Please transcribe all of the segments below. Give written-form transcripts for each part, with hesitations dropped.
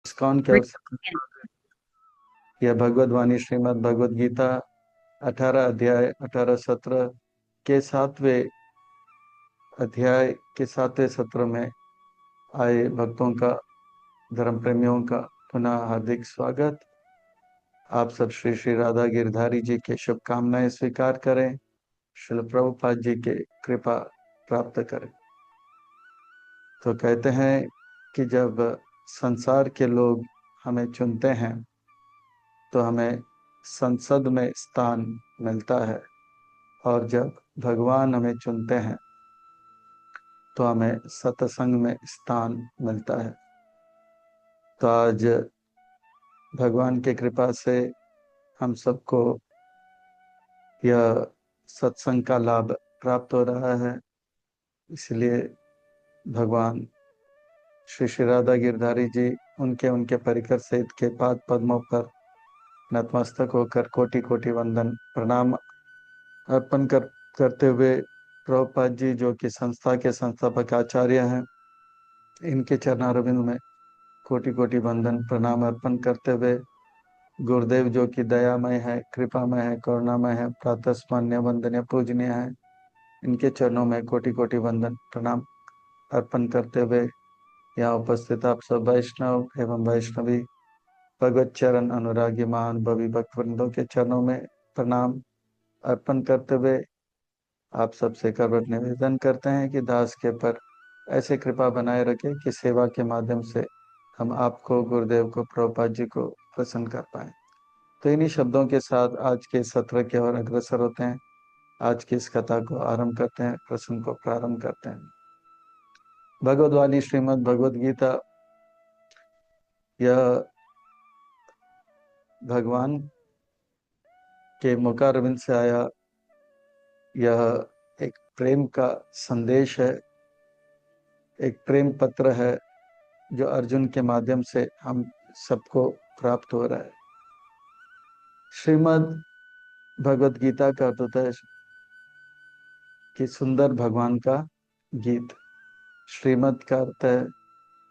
ISKCON की ओर से यह भगवद वाणी श्रीमद् भगवद गीता 18 अध्याय 18 सत्र के 7वें अध्याय के 7वें सत्र में आए भक्तों का, धर्म प्रेमियों का पुनः हार्दिक स्वागत। आप सब श्री श्री राधा गिरधारी जी के शुभकामनाएं स्वीकार करें, श्रील प्रभुपाद जी के कृपा प्राप्त करें। तो कहते हैं कि जब संसार के लोग हमें चुनते हैं तो हमें संसद में स्थान मिलता है, और जब भगवान हमें चुनते हैं तो हमें सत्संग में स्थान मिलता है। तो आज भगवान की कृपा से हम सबको यह सत्संग का लाभ प्राप्त हो रहा है। इसलिए भगवान श्री श्री राधा गिरधारी जी उनके उनके परिकर सहित के पाद पद्मों पर नतमस्तक होकर कोटि कोटि वंदन प्रणाम अर्पण करते हुए प्रभुपाद जी जो कि संस्था के संस्थापक आचार्य हैं, इनके चरणारविंद में कोटि कोटि वंदन प्रणाम अर्पण करते हुए गुरुदेव जो कि दयामय है, कृपामय है, करुणामय है, प्रातस्मरणीय वंदनीय पूजनीय है, इनके चरणों में कोटि कोटि वंदन प्रणाम अर्पण करते हुए यहाँ उपस्थित आप सब वैष्णव एवं वैष्णवी भगवत चरण अनुरागी महानुभवी भक्तवृंदों के चरणों में प्रणाम अर्पण करते हुए आप सबसे करवट निवेदन करते हैं कि दास के पर ऐसे कृपा बनाए रखें कि सेवा के माध्यम से हम आपको, गुरुदेव को, प्रभुपाद जी को प्रसन्न कर पाए। तो इन्हीं शब्दों के साथ आज के सत्र की ओर अग्रसर होते हैं। आज की इस कथा को आरंभ करते हैं, प्रसंग को प्रारंभ करते हैं। भगवद्वाणी श्रीमद् भगवद गीता यह भगवान के मुखारविंद से आया यह एक प्रेम का संदेश है, एक प्रेम पत्र है जो अर्जुन के माध्यम से हम सबको प्राप्त हो रहा है। श्रीमद् भगवद गीता का अर्थ होता है कि सुंदर भगवान का गीत। श्रीमद् का अर्थ है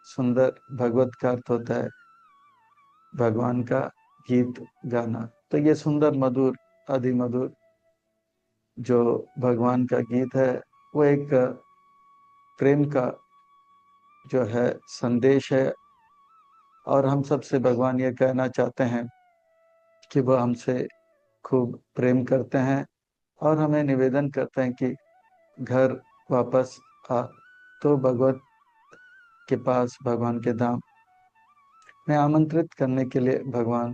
सुंदर, भगवत का अर्थ होता है भगवान का गीत गाना। तो ये सुंदर मधुर आदि मधुर जो भगवान का गीत है वो एक प्रेम का जो है संदेश है, और हम सबसे भगवान ये कहना चाहते हैं कि वह हमसे खूब प्रेम करते हैं और हमें निवेदन करते हैं कि घर वापस आ। तो भगवत के पास, भगवान के धाम में आमंत्रित करने के लिए भगवान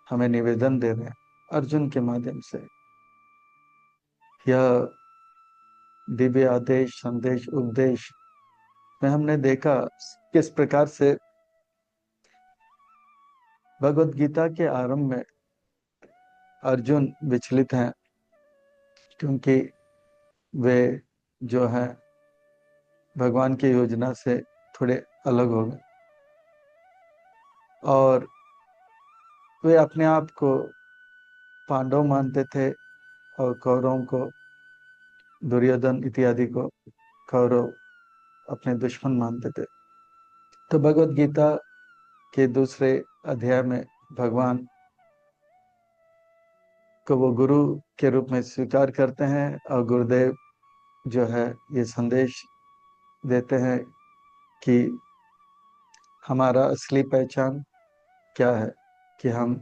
हमें निवेदन दे रहे हैं अर्जुन के माध्यम से। यह दिव्य आदेश, संदेश, उपदेश में हमने देखा किस प्रकार से भगवत गीता के आरंभ में अर्जुन विचलित हैं, क्योंकि वे जो है भगवान की योजना से थोड़े अलग हो गए और वे अपने आप को पांडव मानते थे और कौरवों को, दुर्योधन इत्यादि को कौरव अपने दुश्मन मानते थे। तो भगवत गीता के दूसरे अध्याय में भगवान को वो गुरु के रूप में स्वीकार करते हैं और गुरुदेव जो है ये संदेश देते हैं कि हमारा असली पहचान क्या है, कि हम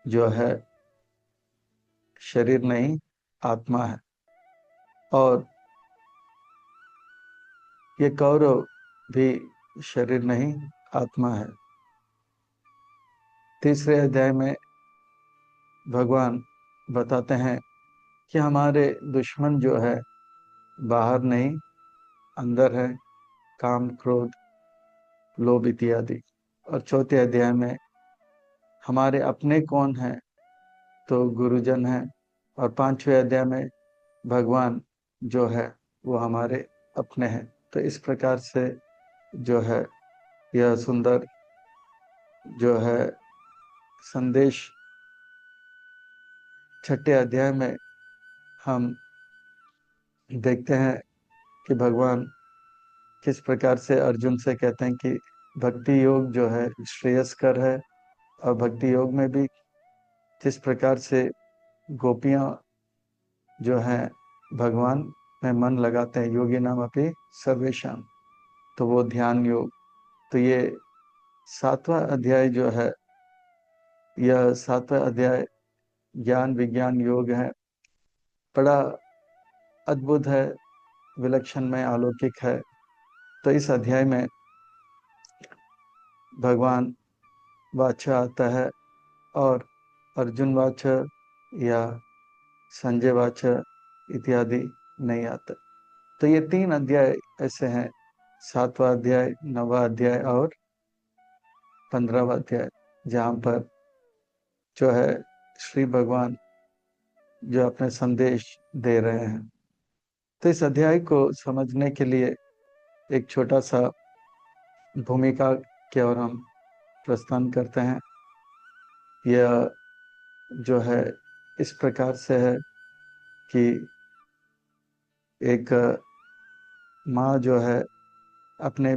जो है शरीर नहीं आत्मा है। और ये कौरव भी शरीर नहीं आत्मा है। तीसरे अध्याय में भगवान बताते हैं कि हमारे दुश्मन जो है बाहर नहीं अंदर है, काम, क्रोध, लोभ इत्यादि। और चौथे अध्याय में हमारे अपने कौन हैं, तो गुरुजन हैं। और पांचवें अध्याय में भगवान जो है वो हमारे अपने हैं। तो इस प्रकार से जो है यह सुंदर जो है संदेश छठे अध्याय में हम देखते हैं कि भगवान किस प्रकार से अर्जुन से कहते हैं कि भक्ति योग जो है श्रेयस्कर है। और भक्ति योग में भी जिस प्रकार से गोपियां जो हैं भगवान में मन लगाते हैं, योगी नाम अपि सर्वेशाम, तो वो ध्यान योग। तो ये 7वां अध्याय जो है, यह 7वां अध्याय ज्ञान विज्ञान योग है। बड़ा अद्भुत है, विलक्षण में अलौकिक है। तो इस अध्याय में भगवान वाचा आता है और अर्जुन वाचा या संजय वाचा इत्यादि नहीं आता। तो ये 3 अध्याय ऐसे हैं, 7वां अध्याय, 9वां अध्याय और 15वां अध्याय, जहाँ पर जो है श्री भगवान जो अपने संदेश दे रहे हैं। तो इस अध्याय को समझने के लिए एक छोटा सा भूमिका की ओर हम प्रस्थान करते हैं। यह जो है इस प्रकार से है कि एक माँ जो है अपने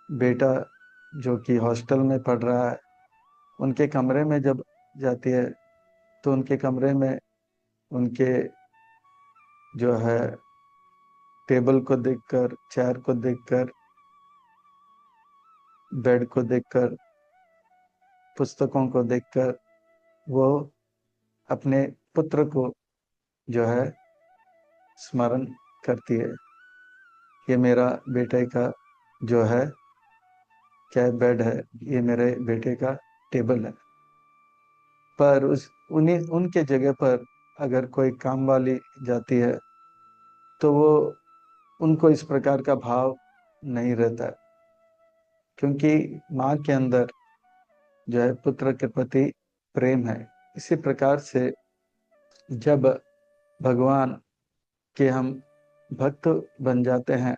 बेटा जो कि हॉस्टल में पढ़ रहा है, उनके कमरे में जब जाती है तो उनके कमरे में उनके जो है टेबल को देखकर, चेयर को देखकर, बेड को देखकर, पुस्तकों को देखकर वो अपने पुत्र को जो है स्मरण करती है। ये मेरा बेटे का जो है क्या बेड है, ये मेरे बेटे का टेबल है। पर उनके जगह पर अगर कोई काम वाली जाती है तो वो उनको इस प्रकार का भाव नहीं रहता, क्योंकि माँ के अंदर जो है पुत्र के प्रति प्रेम है। इसी प्रकार से जब भगवान के हम भक्त बन जाते हैं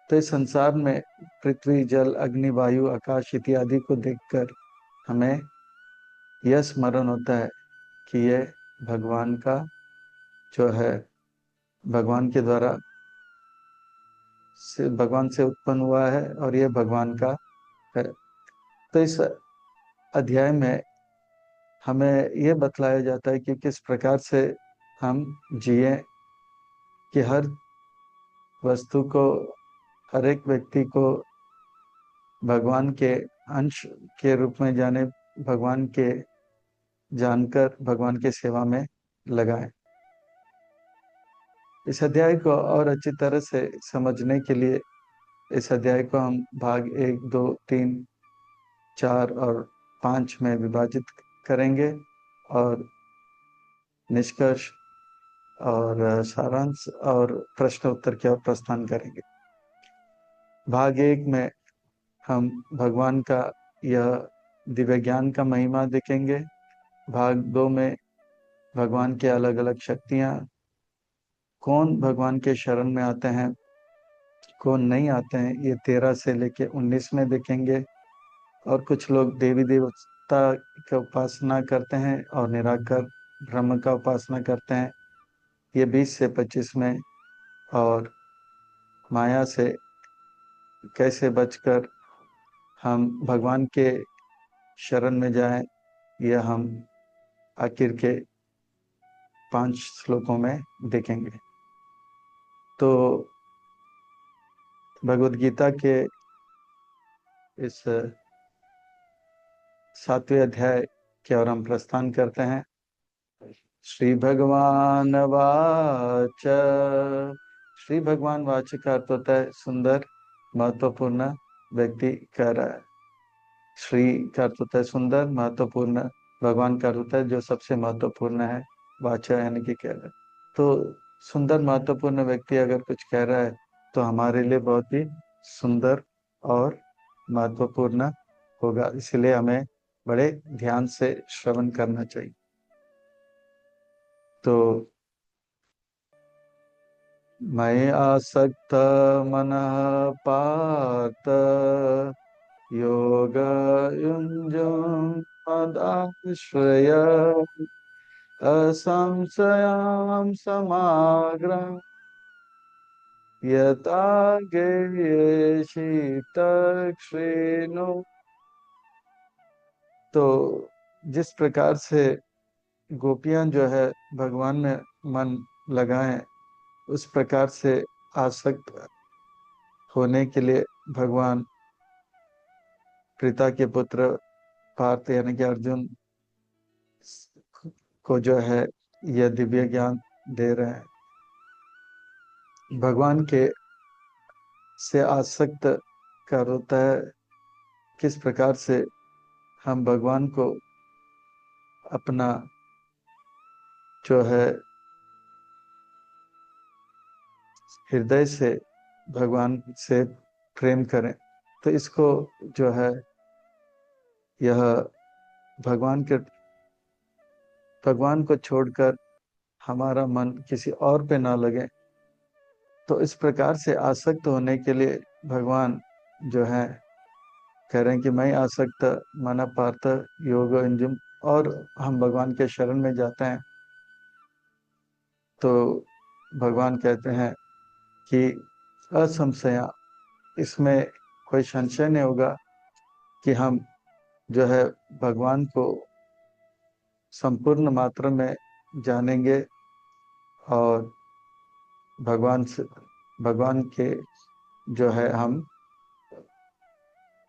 तो इस संसार में पृथ्वी, जल, अग्नि, वायु, आकाश इत्यादि को देखकर हमें यह स्मरण होता है कि यह भगवान का जो है, भगवान के द्वारा भगवान से उत्पन्न हुआ है और यह भगवान का है। तो इस अध्याय में हमें यह बतलाया जाता है कि किस प्रकार से हम जिए, कि हर वस्तु को, हर एक व्यक्ति को भगवान के अंश के रूप में जाने, भगवान के जानकर भगवान के सेवा में लगाएं। इस अध्याय को और अच्छी तरह से समझने के लिए इस अध्याय को हम भाग 1, 2, 3, 4 और 5 में विभाजित करेंगे और निष्कर्ष और सारांश और प्रश्न उत्तर की ओर प्रस्थान करेंगे। भाग 1 में हम भगवान का यह दिव्य ज्ञान का महिमा देखेंगे। भाग 2 में भगवान के अलग अलग शक्तियाँ, कौन भगवान के शरण में आते हैं, कौन नहीं आते हैं, ये 13 से लेके 19 में देखेंगे। और कुछ लोग देवी देवता का उपासना करते हैं और निराकार ब्रह्म का उपासना करते हैं, ये 20 से 25 में। और माया से कैसे बचकर हम भगवान के शरण में जाएं, यह हम आखिर के 5 श्लोकों में देखेंगे। तो भगवद गीता के इस 7वें अध्याय की ओर हम प्रस्थान करते हैं। श्री भगवान वाच, श्री भगवान वाच का अर्थ होता है सुंदर, महत्वपूर्ण व्यक्ति कह रहा है। श्री का अर्थ होता है सुंदर, महत्वपूर्ण। भगवान का अर्थ होता है जो सबसे महत्वपूर्ण है। वाचा यानी कि कह रहा है। तो सुंदर महत्वपूर्ण व्यक्ति अगर कुछ कह रहा है तो हमारे लिए बहुत ही सुंदर और महत्वपूर्ण होगा, इसलिए हमें बड़े ध्यान से श्रवण करना चाहिए। तो मयि आसक्त मनः पार्थ योग युञ्जं मदाश्रय असंशयां समाग्रं यथा गेये शीतक्षेणु। तो जिस प्रकार से गोपियां जो है भगवान में मन लगाएं, उस प्रकार से आसक्त होने के लिए भगवान प्रीता के पुत्र पार्थ यानी कि अर्जुन को जो है यह दिव्य ज्ञान दे रहे हैं। भगवान के से आसक्त कर होता है किस प्रकार से हम भगवान को अपना जो है हृदय से भगवान से प्रेम करें। तो इसको जो है यह भगवान के भगवान को छोड़कर हमारा मन किसी और पे ना लगे। तो इस प्रकार से आसक्त होने के लिए भगवान जो है कह रहे हैं कि मैं आसक्त माना पार्थ योग अंजुम, और हम भगवान के शरण में जाते हैं तो भगवान कहते हैं कि असंशया, इसमें कोई संशय नहीं होगा कि हम जो है भगवान को संपूर्ण मात्रा में जानेंगे और भगवान के जो है हम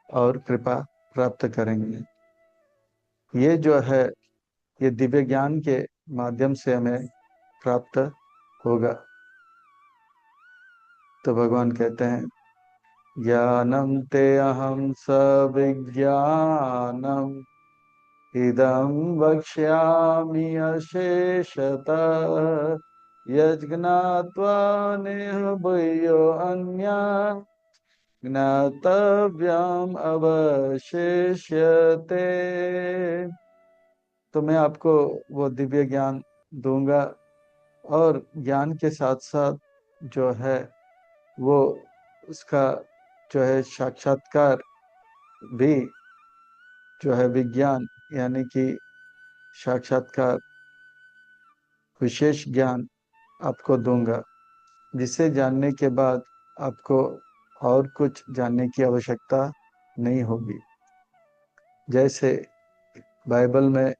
और कृपा प्राप्त करेंगे। ये जो है ये दिव्य ज्ञान के माध्यम से हमें प्राप्त होगा। तो भगवान कहते हैं ज्ञानम ते अहम सविज्ञानम इदं वक्ष्यामि अशेषतः यज्ञात्वा नेह भूयो अन्या ज्ञातव्यम अवशिष्यते। तो मैं आपको वो दिव्य ज्ञान दूंगा और ज्ञान के साथ साथ जो है वो उसका जो है साक्षात्कार भी जो है विज्ञान यानी कि साक्षात्कार विशेष ज्ञान आपको दूंगा, जिसे जानने के बाद आपको और कुछ जानने की आवश्यकता नहीं होगी। जैसे बाइबल में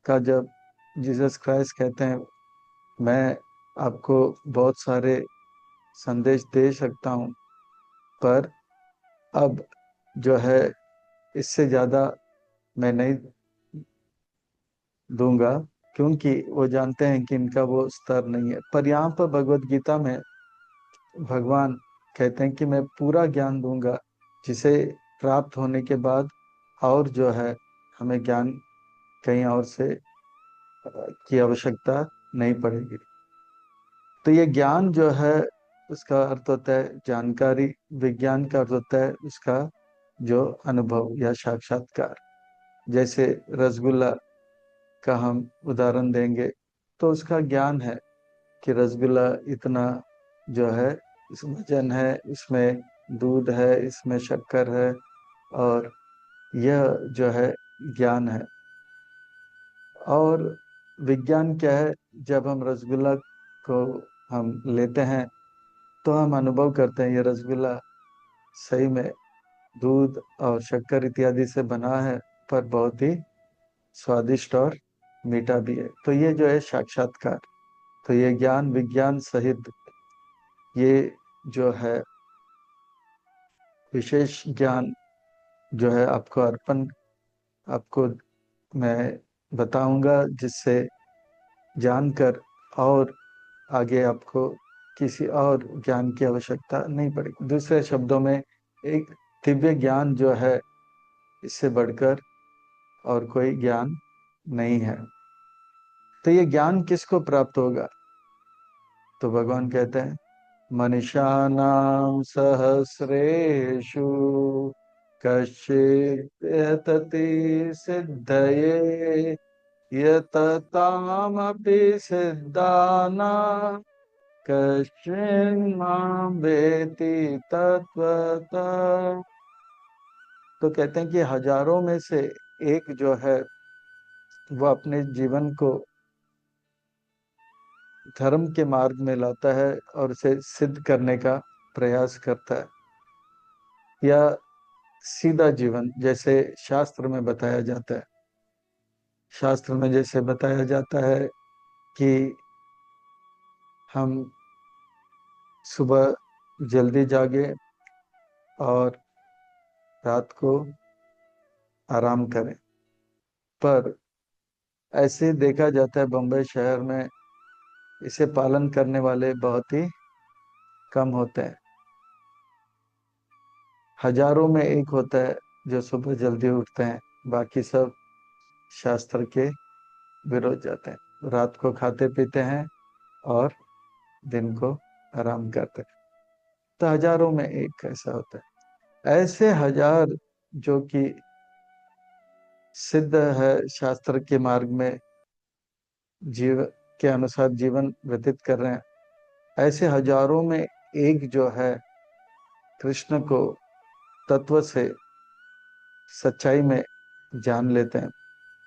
का जब जीसस क्राइस्ट कहते हैं मैं आपको बहुत सारे संदेश दे सकता हूँ, पर अब जो है इससे ज़्यादा मैं नहीं दूंगा, क्योंकि वो जानते हैं कि इनका वो स्तर नहीं है। पर यहाँ पर भगवत गीता में भगवान कहते हैं कि मैं पूरा ज्ञान दूंगा, जिसे प्राप्त होने के बाद और जो है हमें ज्ञान कहीं और से की आवश्यकता नहीं पड़ेगी। तो ये ज्ञान जो है उसका अर्थ होता है जानकारी, विज्ञान का अर्थ होता है उसका जो अनुभव या साक्षात्कार। जैसे रसगुल्ला का हम उदाहरण देंगे तो उसका ज्ञान है कि रसगुल्ला इतना जो है इसमें वजन है, इसमें दूध है, इसमें शक्कर है, और यह जो है ज्ञान है। और विज्ञान क्या है, जब हम रसगुल्ला को हम लेते हैं तो हम अनुभव करते हैं ये रसगुल्ला सही में दूध और शक्कर इत्यादि से बना है, पर बहुत ही स्वादिष्ट और मीठा भी है। तो ये जो है साक्षात्कार। तो ये ज्ञान विज्ञान सहित ये जो है विशेष ज्ञान जो है आपको मैं बताऊंगा, जिससे जानकर और आगे आपको किसी और ज्ञान की आवश्यकता नहीं पड़ेगी। दूसरे शब्दों में एक दिव्य ज्ञान जो है इससे बढ़कर और कोई ज्ञान नहीं है। तो ये ज्ञान किसको प्राप्त होगा? तो भगवान कहते हैं मनुष्याणां सहस्रेषु कश्चित् यतति सिद्धये यततामपि सिद्धानां कश्चिन् मां वेत्ति तत्त्वतः। तो कहते हैं कि हजारों में से एक जो है वो अपने जीवन को धर्म के मार्ग में लाता है और उसे सिद्ध करने का प्रयास करता है, या सीधा जीवन जैसे शास्त्र में बताया जाता है। शास्त्र में जैसे बताया जाता है कि हम सुबह जल्दी जागे और रात को आराम करें, पर ऐसे देखा जाता है बम्बई शहर में इसे पालन करने वाले बहुत ही कम होते हैं। हजारों में एक होता है जो सुबह जल्दी उठते हैं, बाकी सब शास्त्र के विरोध जाते हैं, रात को खाते पीते हैं और दिन को आराम करते हैं। तो हजारों में एक ऐसा होता है। ऐसे हजार जो कि सिद्ध है शास्त्र के मार्ग में जीव के अनुसार जीवन व्यतीत कर रहे हैं, ऐसे हजारों में एक जो है कृष्ण को तत्व से सच्चाई में जान लेते हैं।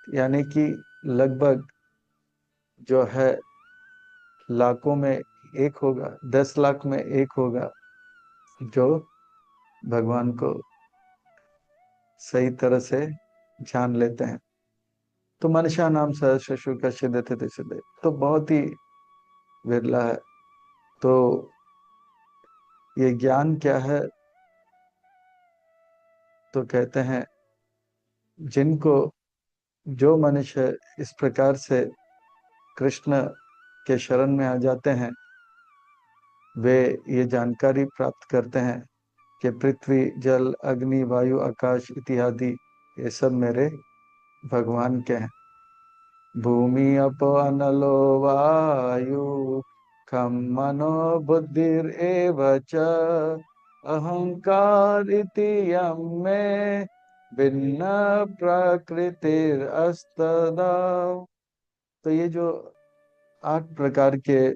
यानी कि लगभग जो है लाखों में एक होगा, 10 लाख में एक होगा जो भगवान को सही तरह से जान लेते हैं। तो मनुष्य नाम सहस्र का सिद्धते थे सिद्धे, तो बहुत ही विरला है। तो ये ज्ञान क्या है? तो कहते हैं जिनको, जो मनुष्य इस प्रकार से कृष्ण के शरण में आ जाते हैं, वे ये जानकारी प्राप्त करते हैं कि पृथ्वी, जल, अग्नि, वायु, आकाश इत्यादि ये सब मेरे भगवान के हैं। भूमि अप अनलो वायु खम मनो बुद्धिर एव च अहंकार इति यम में भिन्न प्रकृतिर अस्तदा। तो ये जो 8 प्रकार के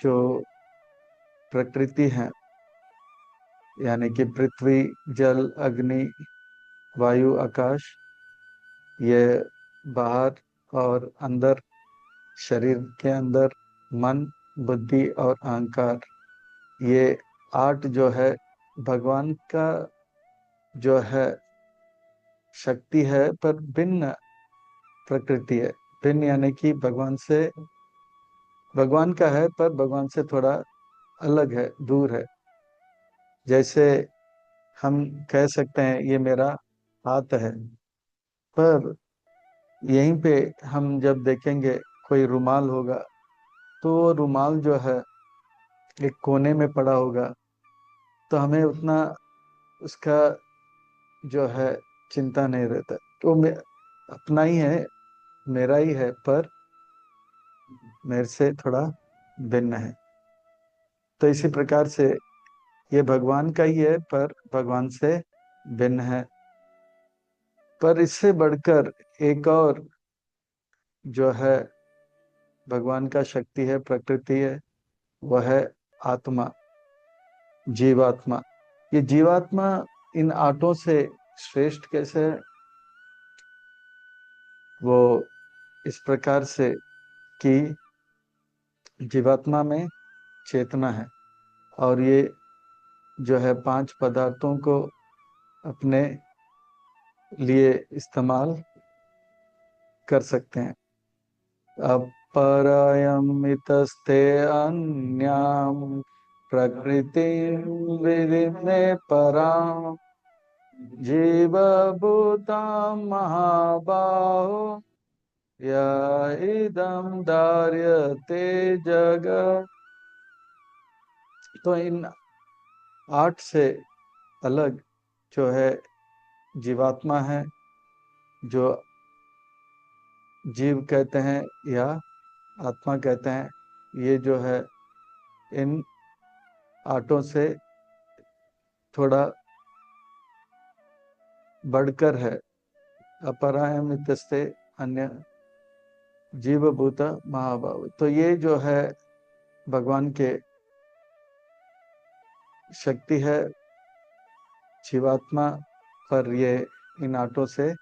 जो प्रकृति हैं, यानी कि पृथ्वी, जल, अग्नि, वायु, आकाश, ये बाहर और अंदर, शरीर के अंदर मन, बुद्धि और अहंकार, ये 8 जो है भगवान का जो है शक्ति है, पर भिन्न प्रकृति है। भिन्न यानी कि भगवान का है पर भगवान से थोड़ा अलग है, दूर है। जैसे हम कह सकते हैं ये मेरा हाथ है, पर यहीं पे हम जब देखेंगे कोई रुमाल होगा, तो वो रुमाल जो है एक कोने में पड़ा होगा, तो हमें उतना उसका जो है चिंता नहीं रहता, तो अपना ही है, मेरा ही है, पर मेरे से थोड़ा भिन्न है। तो इसी प्रकार से ये भगवान का ही है पर भगवान से भिन्न है। पर इससे बढ़कर एक और जो है भगवान का शक्ति है, प्रकृति है, वह है आत्मा, जीवात्मा। ये जीवात्मा इन 8 से श्रेष्ठ कैसे है? वो इस प्रकार से कि जीवात्मा में चेतना है और ये जो है 5 पदार्थों को अपने लिए इस्तेमाल कर सकते हैं। अपरयमितस्ते अन्याम प्रकृति विदिने पराम जीवभूतां महाबाहो या इदं धार्यते जगत्। तो इन 8 से अलग जो है जीवात्मा है, जो जीव कहते हैं या आत्मा कहते हैं, ये जो है इन 8 से थोड़ा बढ़कर है। अपरायम इतस्ते अन्य जीवभूत महाभाव। तो ये जो है भगवान के शक्ति है जीवात्मा, पर ये इन 8 से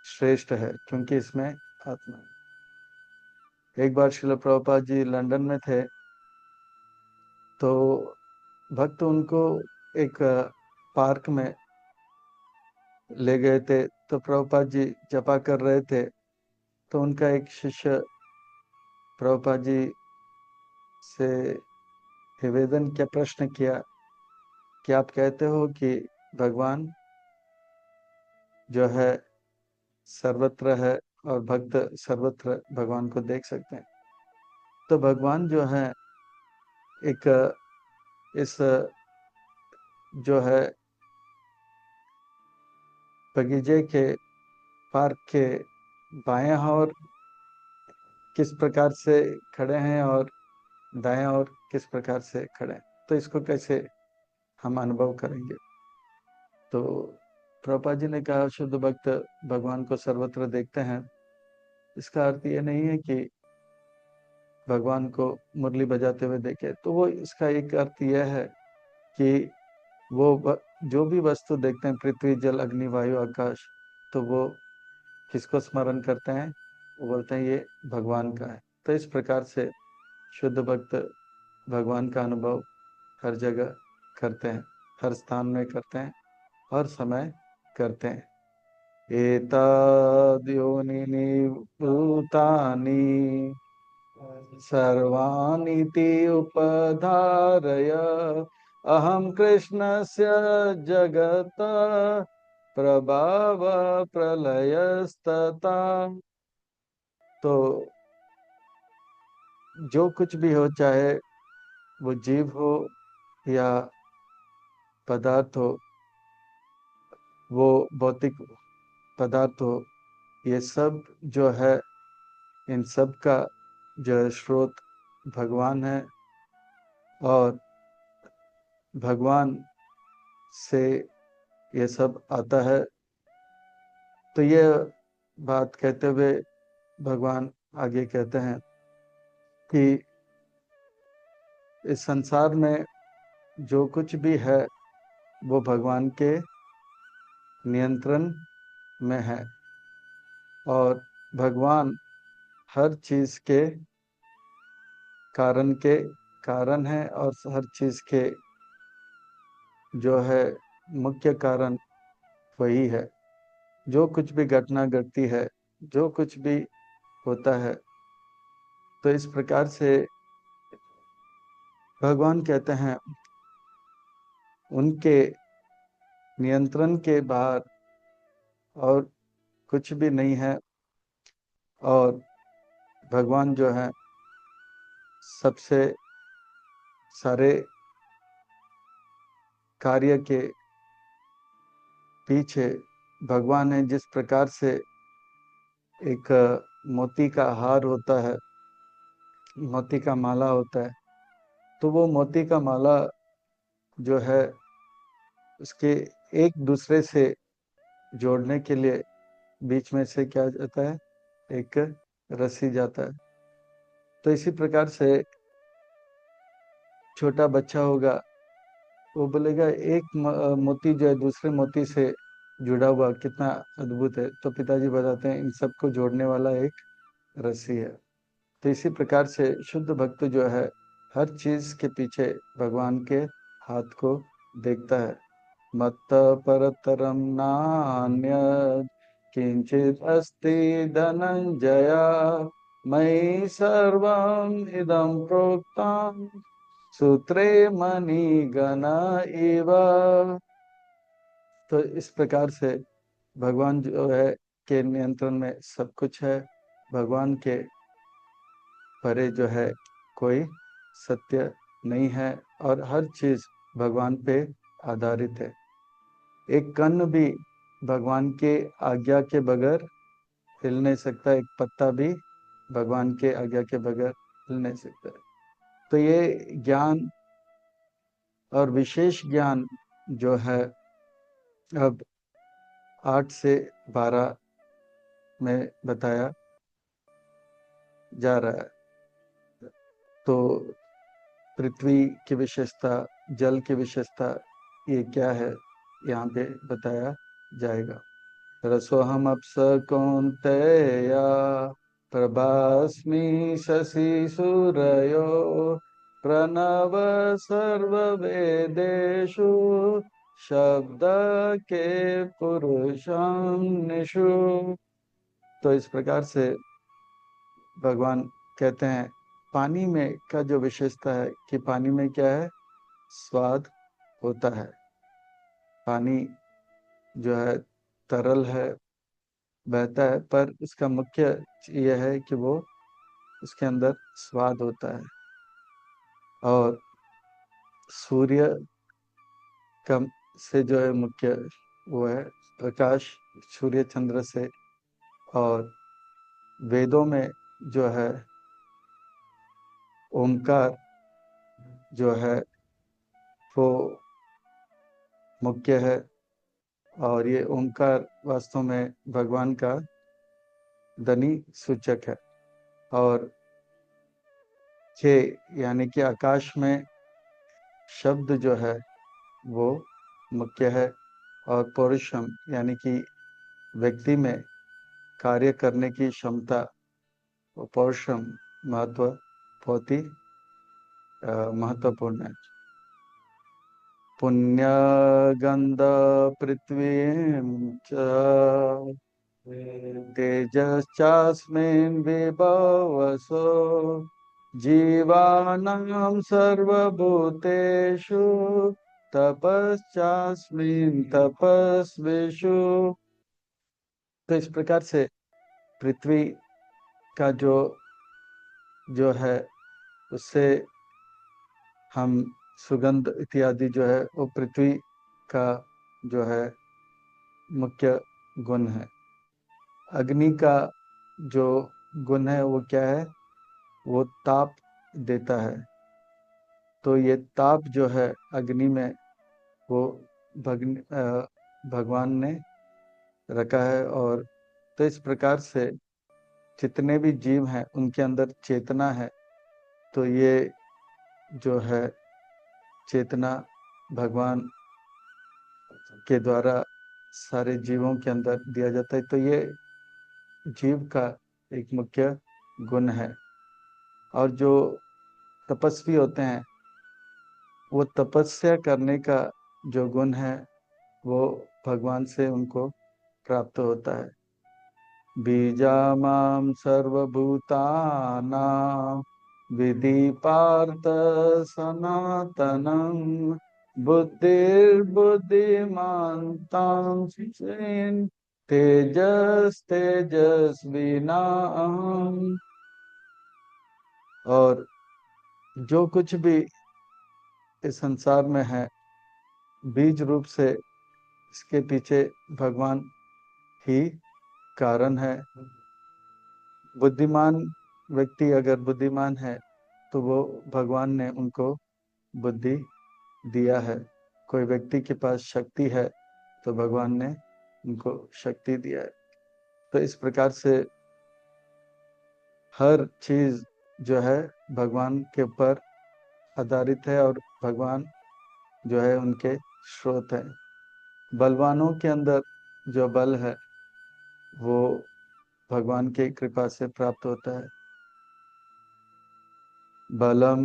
श्रेष्ठ है क्योंकि इसमें आत्मा है। एक बार श्रील प्रभुपाद जी लंदन में थे, तो भक्त उनको एक पार्क में ले गए थे। तो प्रभुपाद जी जपा कर रहे थे, तो उनका एक शिष्य प्रभुपाद जी से निवेदन किया, प्रश्न किया कि आप कहते हो कि भगवान जो है सर्वत्र है और भक्त सर्वत्र भगवान को देख सकते हैं। तो भगवान जो है एक इस जो है बगीचे के पार्क के बाएं और किस प्रकार से खड़े हैं और दाएं और किस प्रकार से खड़े हैं, तो इसको कैसे हम अनुभव करेंगे। तो प्रभुपाद जी ने कहा शुद्ध भक्त भगवान को सर्वत्र देखते हैं। इसका अर्थ ये नहीं है कि भगवान को मुरली बजाते हुए देखे, तो वो इसका एक अर्थ यह है कि वो जो भी वस्तु देखते हैं, पृथ्वी जल अग्नि वायु आकाश, तो वो किसको स्मरण करते हैं, वो बोलते हैं ये भगवान का है। तो इस प्रकार से शुद्ध भक्त भगवान का अनुभव हर जगह करते हैं, हर स्थान में करते हैं, हर समय करते हैं। एतद्योनिनि भूतानि सर्वानीति उपधारय अहम कृष्णस्य जगत प्रभाव प्रलयस्तता। तो जो कुछ भी हो, चाहे वो जीव हो या पदार्थ हो, वो भौतिक पदार्थ हो, ये सब जो है, इन सब का जो स्रोत भगवान है और भगवान से ये सब आता है। तो ये बात कहते हुए भगवान आगे कहते हैं कि इस संसार में जो कुछ भी है वो भगवान के नियंत्रण में है और भगवान हर चीज के कारण है और हर चीज के जो है मुख्य कारण वही है। जो कुछ भी घटना घटती है, जो कुछ भी होता है, तो इस प्रकार से भगवान कहते हैं उनके नियंत्रण के बाहर और कुछ भी नहीं है। और भगवान जो है सबसे सारे कार्य के पीछे भगवान है। जिस प्रकार से एक मोती का हार होता है, मोती का माला होता है, तो वो मोती का माला जो है उसके एक दूसरे से जोड़ने के लिए बीच में से क्या जाता है, एक रस्सी जाता है। तो इसी प्रकार से छोटा बच्चा होगा, वो बोलेगा एक मोती जो है दूसरे मोती से जुड़ा हुआ कितना अद्भुत है। तो पिताजी बताते हैं इन सबको जोड़ने वाला एक रस्सी है। तो इसी प्रकार से शुद्ध भक्त जो है हर चीज के पीछे भगवान के हाथ को देखता है। मत्त परतरम नान्य किंचित अस्ति धनंजय मयि सर्वम इदं प्रोक्तम सूत्रे मणिगण इव। तो इस प्रकार से भगवान जो है के नियंत्रण में सब कुछ है। भगवान के परे जो है कोई सत्य नहीं है और हर चीज भगवान पे आधारित है। एक कण भी भगवान के आज्ञा के बगैर हिल नहीं सकता, एक पत्ता भी भगवान के आज्ञा के बगैर हिल नहीं सकता। तो ये ज्ञान और विशेष ज्ञान जो है अब 8 से 12 में बताया जा रहा है। तो पृथ्वी की विशेषता, जल की विशेषता ये क्या है, यहाँ पे बताया जाएगा। रसोहम अप्स कौन्तेय प्रभास्मि शशि सूरयो प्रणव सर्ववेदेषु शब्द के पुरुषं निषु। तो इस प्रकार से भगवान कहते हैं पानी में का जो विशेषता है कि पानी में क्या है, स्वाद होता है। पानी जो है तरल है, बहता है, पर इसका मुख्य यह है कि वो उसके अंदर स्वाद होता है। और सूर्य का से जो है मुख्य वो है प्रकाश, सूर्य चंद्र से। और वेदों में जो है ओंकार जो है वो मुख्य है। और ये ओंकार वास्तव में भगवान का ध्वनि सूचक है। और छे यानी कि आकाश में शब्द जो है वो मुख्य है। और पौरुषम यानी कि व्यक्ति में कार्य करने की क्षमता, वो पौरुषम महत्व बहुत ही महत्वपूर्ण है। पुण्य गंध पृथ्वीं च तेजश्चास्मिन् विभवसो जीवानां सर्वभूतेषु तपश्चास्मिन् तपस्विषु। तो इस प्रकार से पृथ्वी का जो जो है उससे हम सुगंध इत्यादि जो है वो पृथ्वी का जो है मुख्य गुण है। अग्नि का जो गुण है वो क्या है, वो ताप देता है। तो ये ताप जो है अग्नि में वो भगवान ने रखा है। और तो इस प्रकार से जितने भी जीव हैं उनके अंदर चेतना है। तो ये जो है चेतना भगवान के द्वारा सारे जीवों के अंदर दिया जाता है। तो ये जीव का एक मुख्य गुण है। और जो तपस्वी होते हैं वो तपस्या करने का जो गुण है वो भगवान से उनको प्राप्त होता है। बीजामां सर्वभूतानां विधि पार्थ सनातनं बुद्धिर्बुद्धिमान्तां तेजस्विनाहम्। और जो कुछ भी इस संसार में है बीज रूप से, इसके पीछे भगवान ही कारण है। बुद्धिमान व्यक्ति अगर बुद्धिमान है तो वो भगवान ने उनको बुद्धि दिया है। कोई व्यक्ति के पास शक्ति है तो भगवान ने उनको शक्ति दिया है। तो इस प्रकार से हर चीज जो है भगवान के ऊपर आधारित है और भगवान जो है उनके स्रोत है। बलवानों के अंदर जो बल है वो भगवान की कृपा से प्राप्त होता है। बलम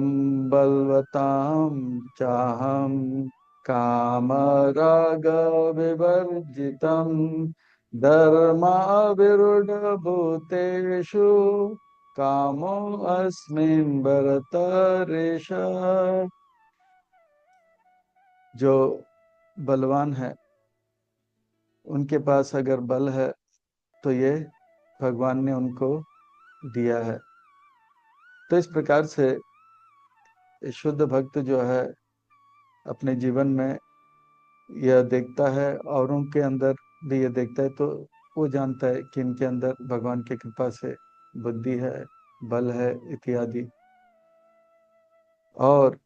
बलवतां चाहम कामराग विवर्जितम धर्मा विरुद्ध भूतेषु कामो अस्मिन् भरतर्षभ। जो बलवान है उनके पास अगर बल है तो ये भगवान ने उनको दिया है। तो इस प्रकार से शुद्ध भक्त जो है अपने जीवन में यह देखता है और उनके अंदर भी यह देखता है, तो वो जानता है कि इनके अंदर भगवान की कृपा से बुद्धि है, बल है इत्यादि। और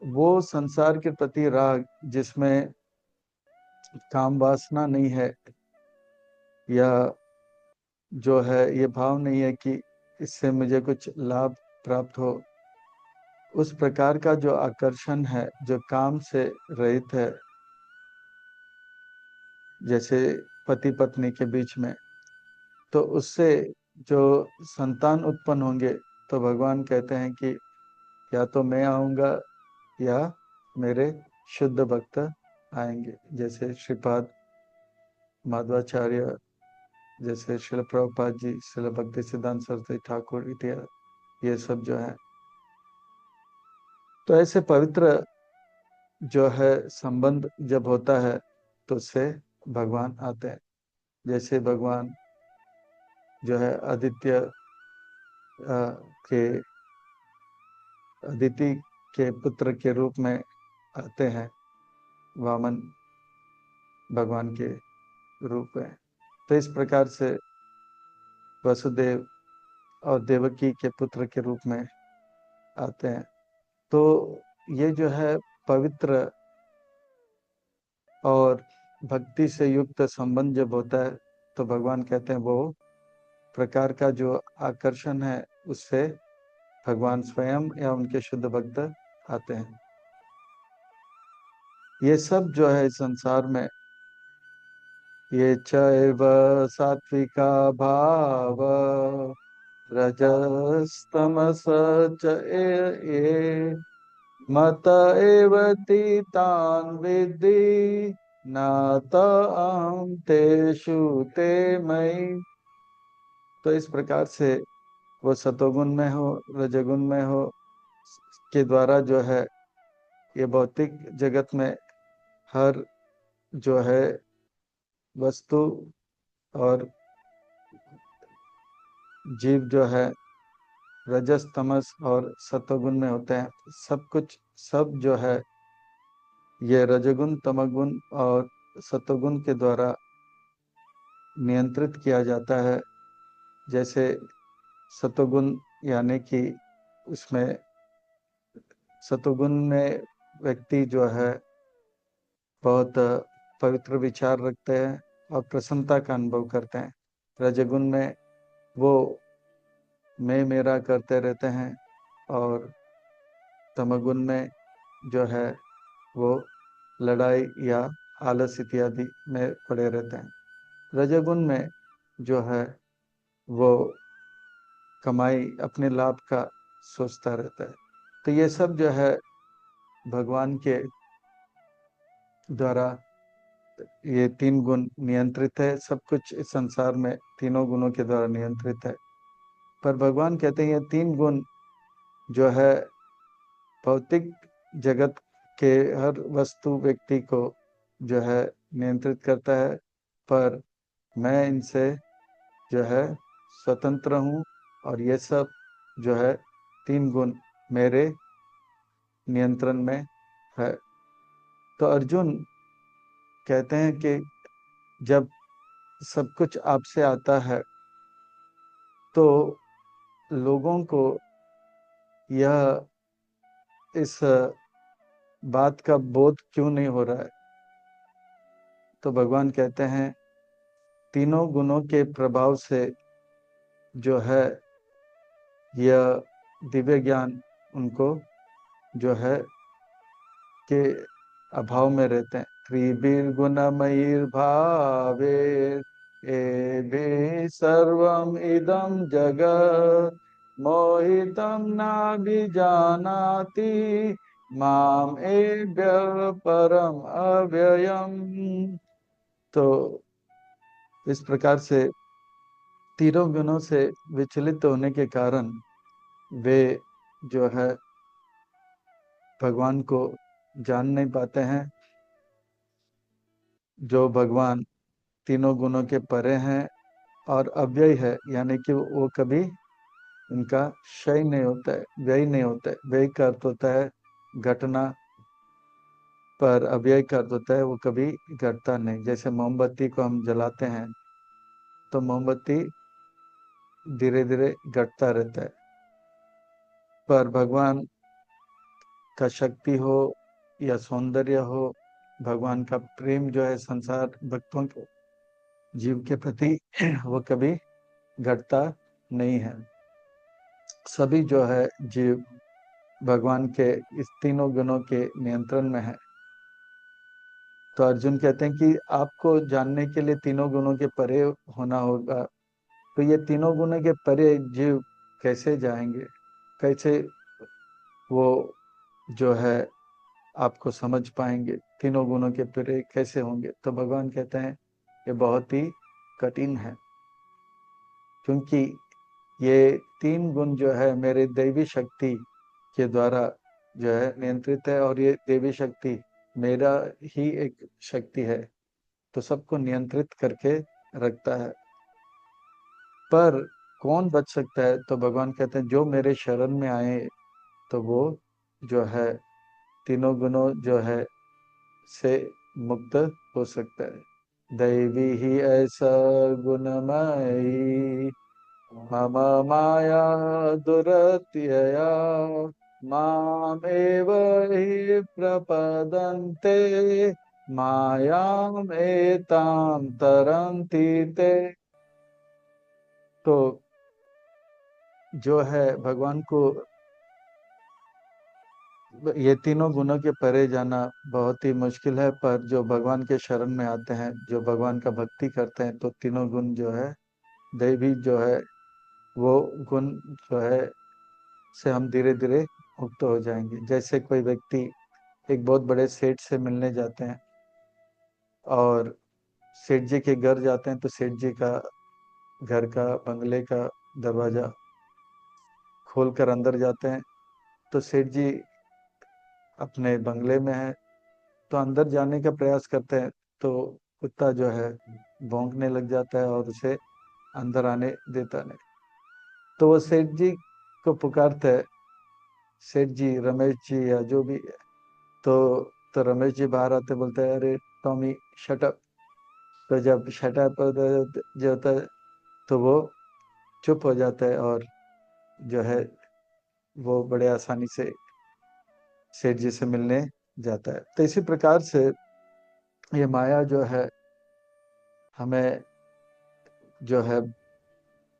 वो संसार के प्रति राग जिसमें काम वासना नहीं है, या जो है ये भाव नहीं है कि इससे मुझे कुछ लाभ प्राप्त हो, उस प्रकार का जो आकर्षण है जो काम से रहित है, जैसे पति पत्नी के बीच में, तो उससे जो संतान उत्पन्न होंगे तो भगवान कहते हैं कि या तो मैं आऊंगा या मेरे शुद्ध भक्त आएंगे, जैसे श्रीपाद माधवाचार्य, जैसे शिल प्रभुपाद जी, शिल भक्ति सिद्धांत सरस्वती ठाकुर इत्यादि, ये सब जो है। तो ऐसे पवित्र जो है संबंध जब होता है तो उससे भगवान आते हैं। जैसे भगवान जो है के अदिति के पुत्र के रूप में आते हैं, वामन भगवान के रूप में। तो इस प्रकार से वसुदेव और देवकी के पुत्र के रूप में आते हैं। तो ये जो है पवित्र और भक्ति से युक्त संबंध जब होता है तो भगवान कहते हैं वो प्रकार का जो आकर्षण है उससे भगवान स्वयं या उनके शुद्ध भक्त आते हैं। ये सब जो है इस संसार में, ये चैव सात्विका भाव रजस्तमस च ये मत एव तीतान् विद्धि न त अहं तेषु ते मयि। तो इस प्रकार से वो सतोगुण में हो, रजोगुण में हो, के द्वारा जो है ये भौतिक जगत में हर जो है वस्तु और जीव जो है रजस तमस और सतोगुण में होते हैं। सब कुछ सब जो है ये रजोगुण तमोगुण और सतोगुण के द्वारा नियंत्रित किया जाता है। जैसे सतोगुण यानी कि उसमें सतोगुण में व्यक्ति जो है बहुत पवित्र विचार रखते हैं और प्रसन्नता का अनुभव करते हैं। रजोगुण में वो मैं मेरा करते रहते हैं और तमोगुण में जो है वो लड़ाई या आलस इत्यादि में पड़े रहते हैं। रजोगुण में जो है वो कमाई अपने लाभ का सोचता रहता है। तो ये सब जो है भगवान के द्वारा ये तीन गुण नियंत्रित है। सब कुछ इस संसार में तीनों गुणों के द्वारा नियंत्रित है। पर भगवान कहते हैं ये तीन गुण जो है भौतिक जगत के हर वस्तु व्यक्ति को जो है नियंत्रित करता है, पर मैं इनसे जो है स्वतंत्र हूँ और ये सब जो है तीन गुण मेरे नियंत्रण में है। तो अर्जुन कहते हैं कि जब सब कुछ आपसे आता है तो लोगों को यह इस बात का बोध क्यों नहीं हो रहा है। तो भगवान कहते हैं तीनों गुणों के प्रभाव से जो है यह दिव्य ज्ञान उनको जो है के अभाव में रहते हैं। त्रिभिर्गुणमयीर भावे एवे सर्वम इदम जगत मोहितम नाभिजानाति माम एभ्य परम अव्ययम। तो इस प्रकार से तीनों गुणों से विचलित होने के कारण वे जो है भगवान को जान नहीं पाते हैं। जो भगवान तीनों गुणों के परे हैं और अव्यय है, यानी कि वो कभी उनका क्षय नहीं होता है, व्यय नहीं होता है। व्यय का अर्थ होता है घटना, पर अव्यय का अर्थ होता है वो कभी घटता नहीं। जैसे मोमबत्ती को हम जलाते हैं तो मोमबत्ती धीरे धीरे घटता रहता है, पर भगवान का शक्ति हो या सौंदर्य हो, भगवान का प्रेम जो है संसार भक्तों के जीव के प्रति वो कभी घटता नहीं है। सभी जो है जीव भगवान के इस तीनों गुणों के नियंत्रण में है। तो अर्जुन कहते हैं कि आपको जानने के लिए तीनों गुणों के परे होना होगा, तो ये तीनों गुणों के परे जीव कैसे जाएंगे, कैसे वो जो है आपको समझ पाएंगे, तीनों गुणों के परे कैसे होंगे? तो भगवान कहते हैं ये बहुत ही कठिन है, क्योंकि ये तीन गुण जो है मेरे दैवी शक्ति के द्वारा जो है नियंत्रित है, और ये देवी शक्ति मेरा ही एक शक्ति है, तो सबको नियंत्रित करके रखता है। पर कौन बच सकता है? तो भगवान कहते हैं जो मेरे शरण में आए तो वो जो है तीनों गुणों जो है से मुक्त हो सकता है। दैवी ही ऐसा गुणमयी मम माया दुरत्यया मामेव हि प्रपदन्ते मायाम एताम तरन्ति ते। तो जो है भगवान को ये तीनों गुणों के परे जाना बहुत ही मुश्किल है, पर जो भगवान के शरण में आते हैं, जो भगवान का भक्ति करते हैं, तो तीनों गुण जो है दैवी जो है वो गुण जो है से हम धीरे धीरे मुक्त हो जाएंगे। जैसे कोई व्यक्ति एक बहुत बड़े सेठ से मिलने जाते हैं और सेठ जी के घर जाते हैं, तो सेठ जी का घर का बंगले का दरवाजा खोलकर अंदर जाते हैं, तो सेठ जी अपने बंगले में है, तो अंदर जाने का प्रयास करते हैं, तो कुत्ता जो है भौंकने लग जाता है और उसे अंदर आने देता नहीं। तो वो सेठ जी को पुकारते है, सेठ जी, रमेश जी या जो भी है। तो तो रमेश जी बाहर आते, बोलते हैं अरे टॉमी शट अप। तो जब शट अप जो होता है तो वो चुप हो जाता है और जो है वो बड़े आसानी से सेठ जी से मिलने जाता है। तो इसी प्रकार से ये माया जो है हमें जो है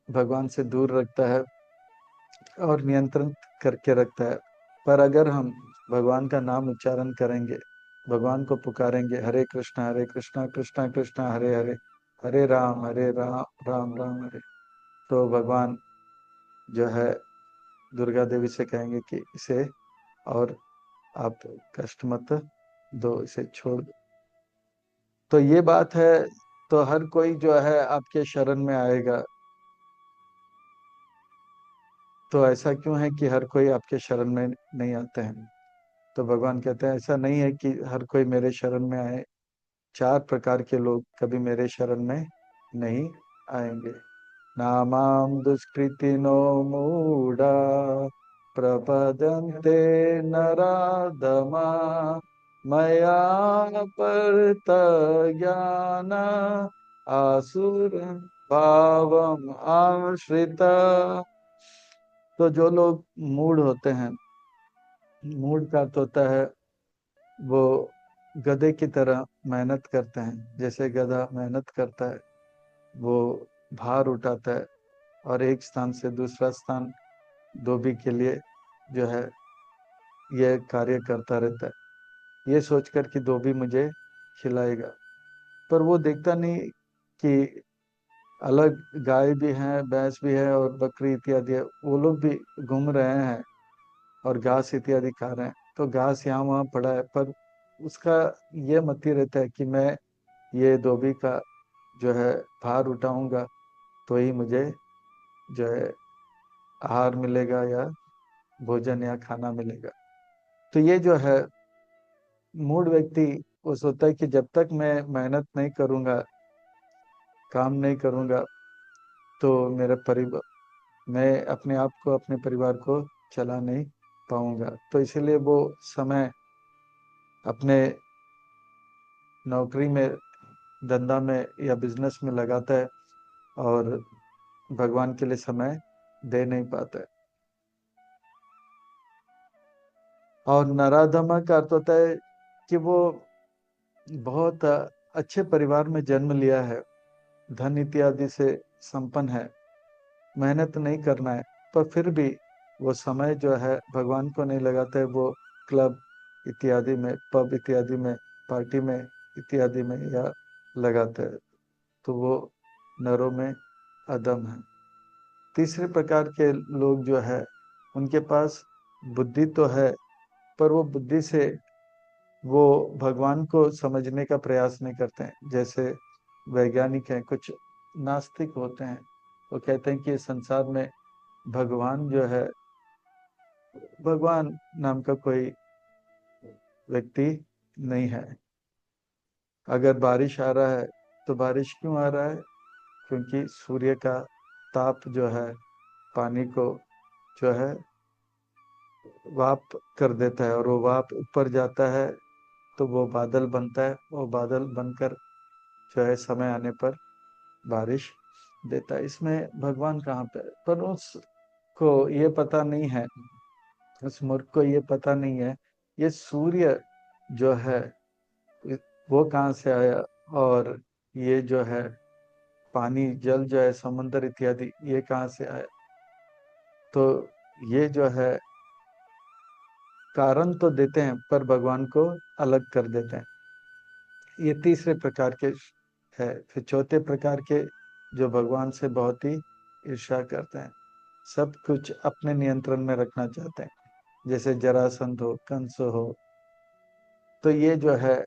भगवान से दूर रखता है और नियंत्रण करके रखता है। पर अगर हम भगवान का नाम उच्चारण करेंगे, भगवान को पुकारेंगे, हरे कृष्णा कृष्णा कृष्णा हरे हरे, हरे राम राम राम हरे, तो भगवान जो है दुर्गा देवी से कहेंगे कि इसे और आप कष्ट मत दो, इसे छोड़ दो। तो ये बात है। तो हर कोई जो है आपके शरण में आएगा। तो ऐसा क्यों है कि हर कोई आपके शरण में नहीं आते हैं? तो भगवान कहते हैं ऐसा नहीं है कि हर कोई मेरे शरण में आए, चार प्रकार के लोग कभी मेरे शरण में नहीं आएंगे। नामाम दुष्कृतिनो मूढ़ा प्रपदन्ते नराधमा मया परत ज्ञान आसुर भावम आश्रिता। तो जो लोग मूढ़ होते हैं, मूढ़ का अर्थ होता है वो गधे की तरह मेहनत करते हैं। जैसे गधा मेहनत करता है, वो भार उठाता है और एक स्थान से दूसरा स्थान धोबी के लिए जो है ये कार्य करता रहता है, ये सोचकर कि धोबी मुझे खिलाएगा। पर वो देखता नहीं कि अलग गाय भी हैं, भैंस भी है और बकरी इत्यादि है, वो लोग भी घूम रहे हैं और घास इत्यादि खा रहे हैं। तो घास यहाँ वहाँ पड़ा है, पर उसका ये मत ही रहता है कि मैं ये धोबी का जो है भार उठाऊंगा तो ही मुझे जो है आहार मिलेगा या भोजन या खाना मिलेगा। तो ये जो है मूड व्यक्ति वो सोचता है कि जब तक मैं मेहनत नहीं करूंगा, काम नहीं करूंगा, तो मेरा परिवार, मैं अपने आप को, अपने परिवार को चला नहीं पाऊंगा। तो इसीलिए वो समय अपने नौकरी में, धंधा में या बिजनेस में लगाता है और भगवान के लिए समय दे नहीं पाता है। और नराधमा का अर्थ होता है कि वो बहुत अच्छे परिवार में जन्म लिया है, धन इत्यादि से संपन्न है, मेहनत नहीं करना है, पर फिर भी वो समय जो है भगवान को नहीं लगाता है। वो क्लब इत्यादि में, पब इत्यादि में, पार्टी में इत्यादि में या लगाता है। तो वो नरों में अदम है। तीसरे प्रकार के लोग जो है उनके पास बुद्धि तो है, पर वो बुद्धि से वो भगवान को समझने का प्रयास नहीं करते हैं। जैसे वैज्ञानिक हैं, कुछ नास्तिक होते हैं, वो कहते हैं कि संसार में भगवान जो है, भगवान नाम का कोई व्यक्ति नहीं है। अगर बारिश आ रहा है तो बारिश क्यों आ रहा है? क्योंकि सूर्य का ताप जो है पानी को जो है वाप कर देता है, और वो वाप ऊपर जाता है तो वो बादल बनता है। वो बादल बनकर जो है समय आने पर बारिश देता है। इसमें भगवान कहाँ पे है? पर उसको ये पता नहीं है, उस मूर्ख को ये पता नहीं है ये सूर्य जो है वो कहाँ से आया, और ये जो है पानी जल जो है समुद्र इत्यादि ये कहाँ से आया। तो ये जो है कारण तो देते हैं पर भगवान को अलग कर देते हैं। ये तीसरे प्रकार के है। फिर चौथे प्रकार के जो भगवान से बहुत ही ईर्ष्या करते हैं, सब कुछ अपने नियंत्रण में रखना चाहते हैं। जैसे जरासंध हो, कंस हो, तो ये जो है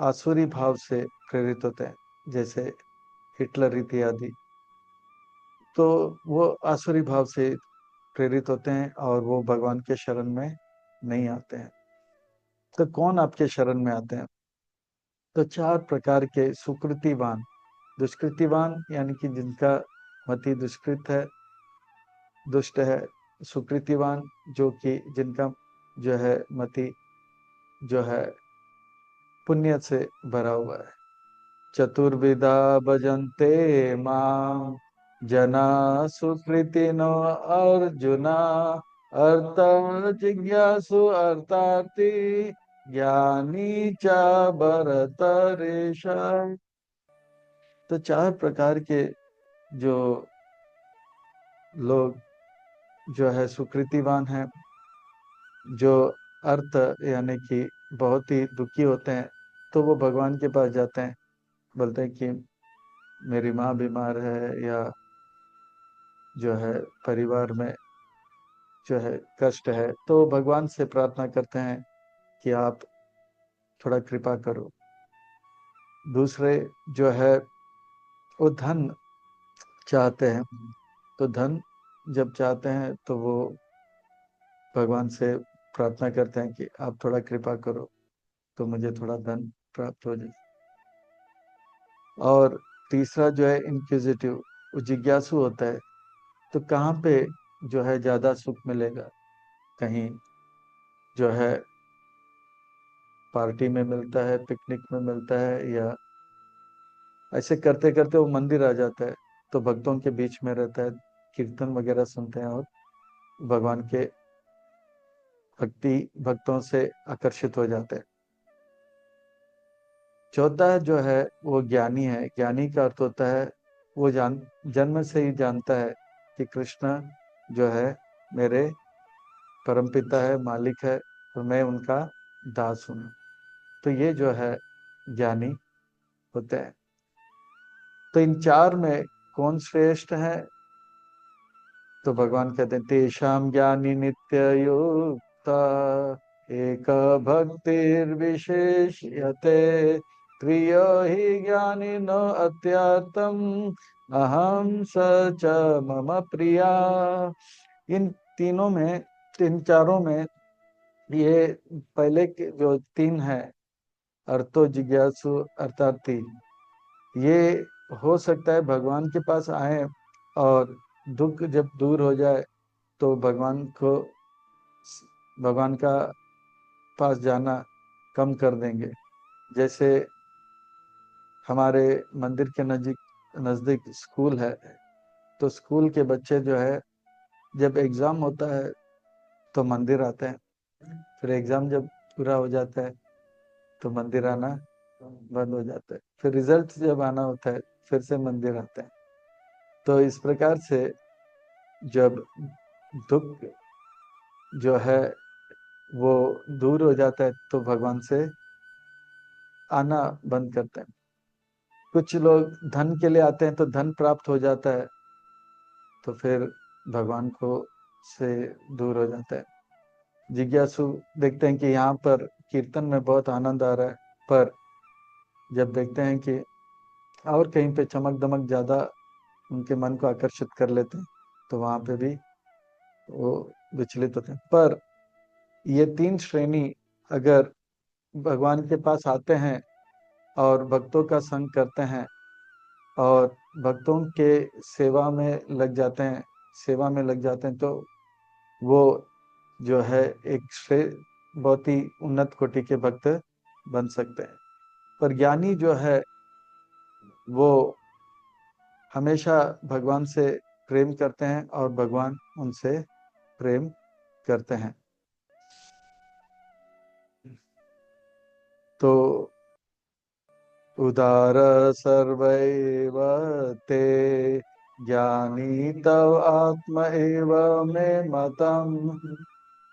आसुरी भाव से प्रेरित होते हैं। जैसे हिटलर इत्यादि, तो वो आसुरी भाव से प्रेरित होते हैं और वो भगवान के शरण में नहीं आते हैं। तो कौन आपके शरण में आते हैं? तो चार प्रकार के सुकृतिवान। दुष्कृतिवान यानी कि जिनका मति दुष्कृत है, दुष्ट है। सुकृतिवान जो कि जिनका जो है मति जो है पुण्य से भरा हुआ है। चतुर्विधा भजन्ते माम जना सुकृतिनो अर्जुना, अर्थ जिज्ञासु अर्थार्थी ज्ञानी च भरतरेशा। तो चार प्रकार के जो लोग जो है सुकृतिवान हैं, जो अर्थ यानी कि बहुत ही दुखी होते हैं, तो वो भगवान के पास जाते हैं, बोलते हैं कि मेरी माँ बीमार है, या जो है परिवार में जो है कष्ट है, तो भगवान से प्रार्थना करते हैं कि आप थोड़ा कृपा करो। दूसरे जो है वो धन चाहते हैं, तो धन जब चाहते हैं तो वो भगवान से प्रार्थना करते हैं कि आप थोड़ा कृपा करो तो मुझे थोड़ा धन प्राप्त हो जाए। और तीसरा जो है इंक्विजिटिव, वो जिज्ञासु होता है, तो कहाँ पे जो है ज्यादा सुख मिलेगा, कहीं जो है पार्टी में मिलता है, पिकनिक में मिलता है, या ऐसे करते करते वो मंदिर आ जाता है, तो भक्तों के बीच में रहता है, कीर्तन वगैरह सुनते हैं और भगवान के भक्ति भक्तों से आकर्षित हो जाते हैं। चौथा जो है वो ज्ञानी है। ज्ञानी का अर्थ होता है वो जन्म से ही जानता है कि कृष्ण जो है मेरे परमपिता है, मालिक है, और मैं उनका दास हूँ। तो ये जो है ज्ञानी होते हैं। तो इन चार में कौन श्रेष्ठ है? तो भगवान कहते हैं तेषाम ज्ञानी नित्य युक्ता एक भक्तिर्विशेष्यते त्रियो हि ज्ञानी न अत्यात्म अहम स च मम प्रिया। इन तीनों में, इन चारों में, ये पहले के जो तीन है, अर्थो जिज्ञासु अर्थार्थी, ये हो सकता है भगवान के पास आए और दुख जब दूर हो जाए तो भगवान का पास जाना कम कर देंगे। जैसे हमारे मंदिर के नजदीक स्कूल है, तो स्कूल के बच्चे जो है जब एग्जाम होता है तो मंदिर आते हैं, फिर एग्जाम जब पूरा हो जाता है तो मंदिर आना बंद हो जाता है, फिर रिजल्ट जब आना होता है फिर से मंदिर आते हैं। तो इस प्रकार से जब दुख जो है वो दूर हो जाता है तो भगवान से आना बंद करते हैं। कुछ लोग धन के लिए आते हैं तो धन प्राप्त हो जाता है, तो फिर भगवान को से दूर हो जाता है। जिज्ञासु देखते हैं कि यहाँ पर कीर्तन में बहुत आनंद आ रहा है, पर जब देखते हैं कि और कहीं पे चमक दमक ज्यादा उनके मन को आकर्षित कर लेते हैं, तो वहां पे भी वो विचलित होते हैं। पर ये तीन श्रेणी अगर भगवान के पास आते हैं और भक्तों का संग करते हैं और भक्तों के सेवा में लग जाते हैं, तो वो जो है एक बहुत ही उन्नत कोटि के भक्त बन सकते हैं। पर ज्ञानी जो है वो हमेशा भगवान से प्रेम करते हैं और भगवान उनसे प्रेम करते हैं। तो उदार सर्वैव ते ज्ञानी तव आत्म एव मे मतम्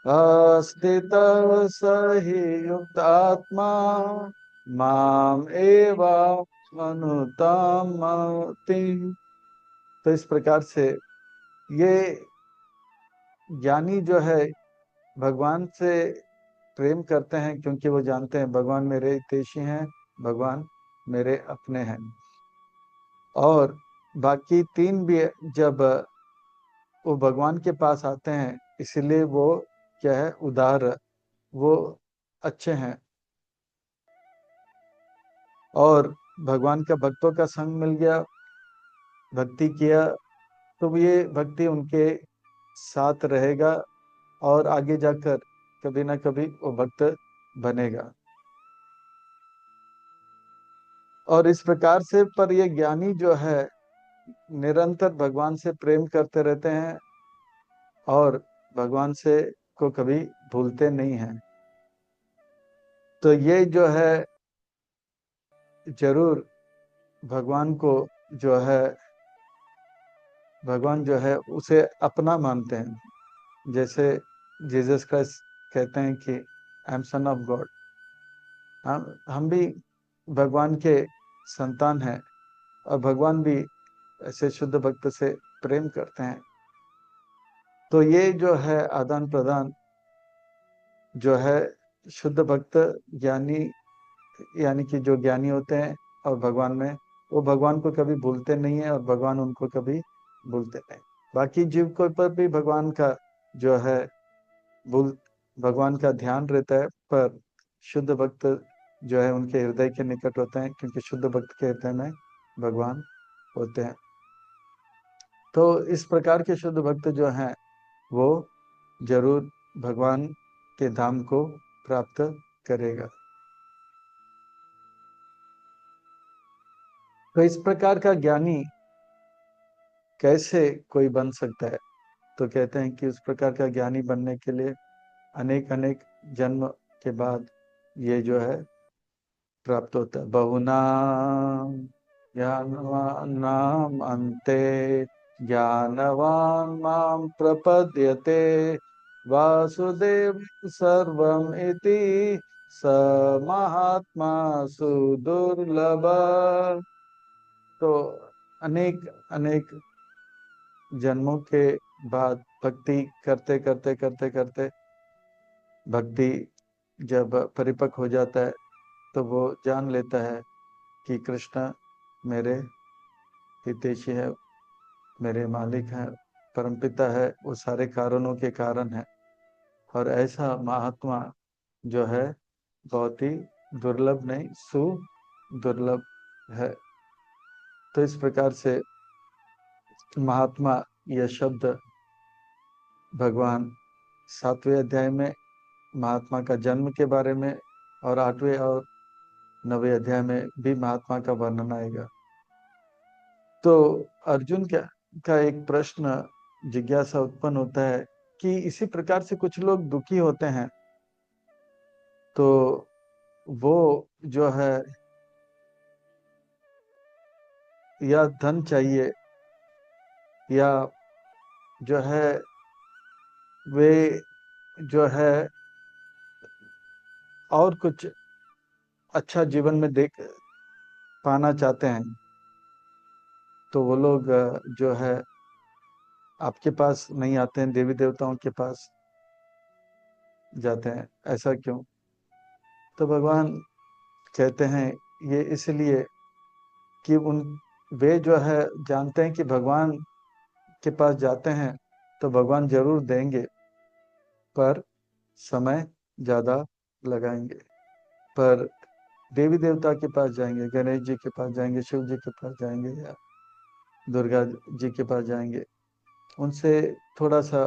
अस्ति तव सहि युक्त आत्मा माम एव अनुतमति। तो इस प्रकार से ये ज्ञानी जो है भगवान से प्रेम करते हैं, क्योंकि वो जानते हैं भगवान मेरे हितैषी हैं, भगवान मेरे अपने हैं। और बाकी तीन भी जब वो भगवान के पास आते हैं, इसलिए वो क्या है, उदार, वो अच्छे हैं। और भगवान का भक्तों का संग मिल गया, भक्ति किया, तो ये भक्ति उनके साथ रहेगा और आगे जाकर कभी ना कभी वो भक्त बनेगा। और इस प्रकार से पर ये ज्ञानी जो है निरंतर भगवान से प्रेम करते रहते हैं और भगवान से को कभी भूलते नहीं हैं। तो ये जो है जरूर भगवान को जो है भगवान जो है उसे अपना मानते हैं। जैसे जीसस क्राइस्ट कहते हैं कि I am son of God, हम भी भगवान के संतान हैं और भगवान भी ऐसे शुद्ध भक्त से प्रेम करते हैं। तो ये जो है आदान प्रदान जो है शुद्ध भक्त ज्ञानी, यानी कि जो ज्ञानी होते हैं और भगवान में, वो भगवान को कभी भूलते नहीं है और भगवान उनको कभी भूलते नहीं। बाकी जीव को पर भी भगवान का जो है भूल भगवान का ध्यान रहता है, पर शुद्ध भक्त जो है उनके हृदय के निकट होते हैं, क्योंकि शुद्ध भक्त के हृदय में भगवान होते हैं। तो इस प्रकार के शुद्ध भक्त जो हैं वो जरूर भगवान के धाम को प्राप्त करेगा। तो इस प्रकार का ज्ञानी कैसे कोई बन सकता है? तो कहते हैं कि उस प्रकार का ज्ञानी बनने के लिए अनेक अनेक जन्म के बाद ये जो है प्राप्त होता है। बहुनाम ज्ञानवानाम अन्ते ज्ञानवान माम प्रपद्यते वासुदेव सर्वम इति स महात्मा सुदुर्लभ। तो अनेक अनेक जन्मों के बाद भक्ति करते करते करते करते भक्ति जब परिपक्व हो जाता है, तो वो जान लेता है कि कृष्ण मेरे हितैषी है, मेरे मालिक हैं, परमपिता है, वो सारे कारणों के कारण है। और ऐसा महात्मा जो है बहुत ही दुर्लभ नहीं, सुदुर्लभ है। तो इस प्रकार से महात्मा यह शब्द भगवान 7वें अध्याय में महात्मा का जन्म के बारे में और 8वें और 9वें अध्याय में भी महात्मा का वर्णन आएगा। तो अर्जुन का एक प्रश्न, जिज्ञासा उत्पन्न होता है कि इसी प्रकार से कुछ लोग दुखी होते हैं, तो वो जो है या धन चाहिए या जो है वे जो है और कुछ अच्छा जीवन में पाना चाहते हैं तो वो लोग जो है आपके पास नहीं आते हैं, देवी देवताओं के पास जाते हैं। ऐसा क्यों? तो भगवान कहते हैं ये इसलिए कि उन वे जो है जानते हैं कि भगवान के पास जाते हैं तो भगवान जरूर देंगे, पर समय ज़्यादा लगाएंगे। पर देवी देवता के पास जाएंगे, गणेश जी के पास जाएंगे, शिव जी के पास जाएंगे, या दुर्गा जी के पास जाएंगे, उनसे थोड़ा सा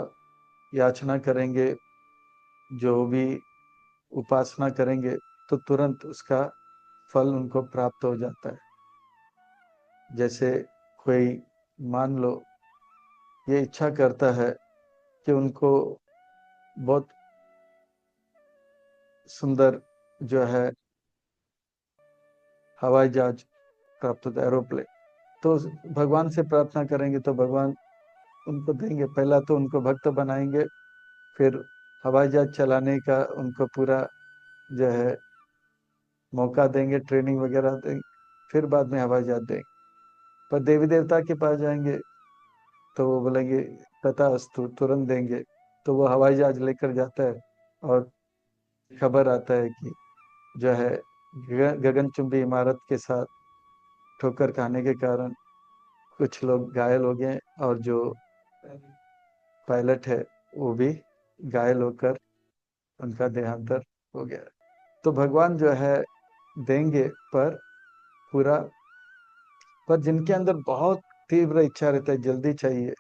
याचना करेंगे, जो भी उपासना करेंगे, तो तुरंत उसका फल उनको प्राप्त हो जाता है। जैसे कोई मान लो ये इच्छा करता है कि उनको बहुत सुंदर जो है हवाई जहाज प्राप्त होता है, एरोप्लेन, तो भगवान से प्रार्थना करेंगे तो भगवान उनको देंगे। पहला तो उनको भक्त बनाएंगे, फिर हवाई जहाज चलाने का उनको पूरा जो है मौका देंगे, ट्रेनिंग वगैरह देंगे, फिर बाद में हवाई जहाज देंगे। पर देवी देवता के पास जाएंगे तो वो बोलेंगे तथास्तु, तुरंत देंगे। तो वो हवाई जहाज लेकर जाता है और खबर आता है कि जो है गगनचुंबी इमारत के साथ ठोकर खाने के कारण कुछ लोग घायल हो गए, और जो पायलट है वो भी घायल होकर उनका देहांतर हो गया। तो भगवान जो है देंगे, पर पूरा, पर जिनके अंदर बहुत तीव्र इच्छा रहता है, जल्दी चाहिए,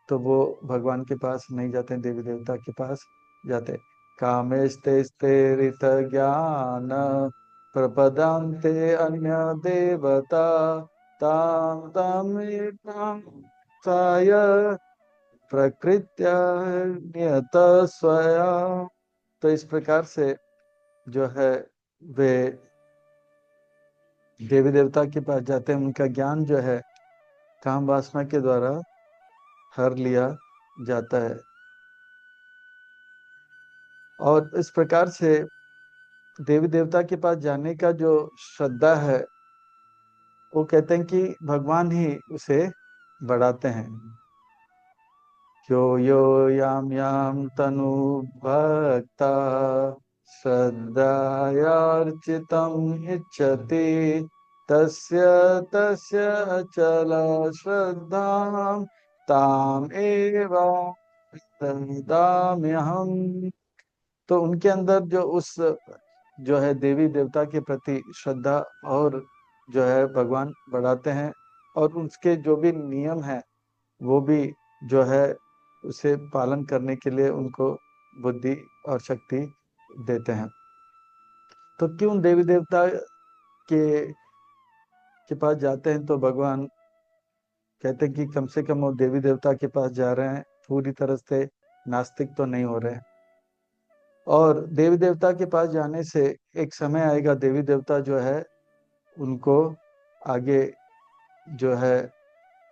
तो वो भगवान के पास नहीं जाते हैं, देवी देवता के पास जाते हैं। कामेस्ते स्तेरित ज्ञान प्रपदान्ते अन्य देवता ताम ताम एकां साय प्रकृत्या नियत स्वया। तो इस प्रकार से जो है वे देवी देवता के पास जाते हैं, उनका ज्ञान जो है काम वासना के द्वारा हर लिया जाता है। और इस प्रकार से देवी देवता के पास जाने का जो श्रद्धा है, वो कहते हैं कि भगवान ही उसे बढ़ाते हैं। यो यो याम याम तनु भक्ता श्रद्धयार्चितम् इच्छति तस्य तस्य अचल श्रद्धां ताम एव ददाम्यहम्। तो उनके अंदर जो उस जो है देवी देवता के प्रति श्रद्धा और जो है भगवान बढ़ाते हैं, और उसके जो भी नियम है वो भी जो है उसे पालन करने के लिए उनको बुद्धि और शक्ति देते हैं। तो क्यों देवी देवता के पास जाते हैं? तो भगवान कहते हैं कि कम से कम वो देवी देवता के पास जा रहे हैं, पूरी तरह से नास्तिक तो नहीं हो रहे हैं। और देवी देवता के पास जाने से एक समय आएगा, देवी देवता जो है उनको आगे जो है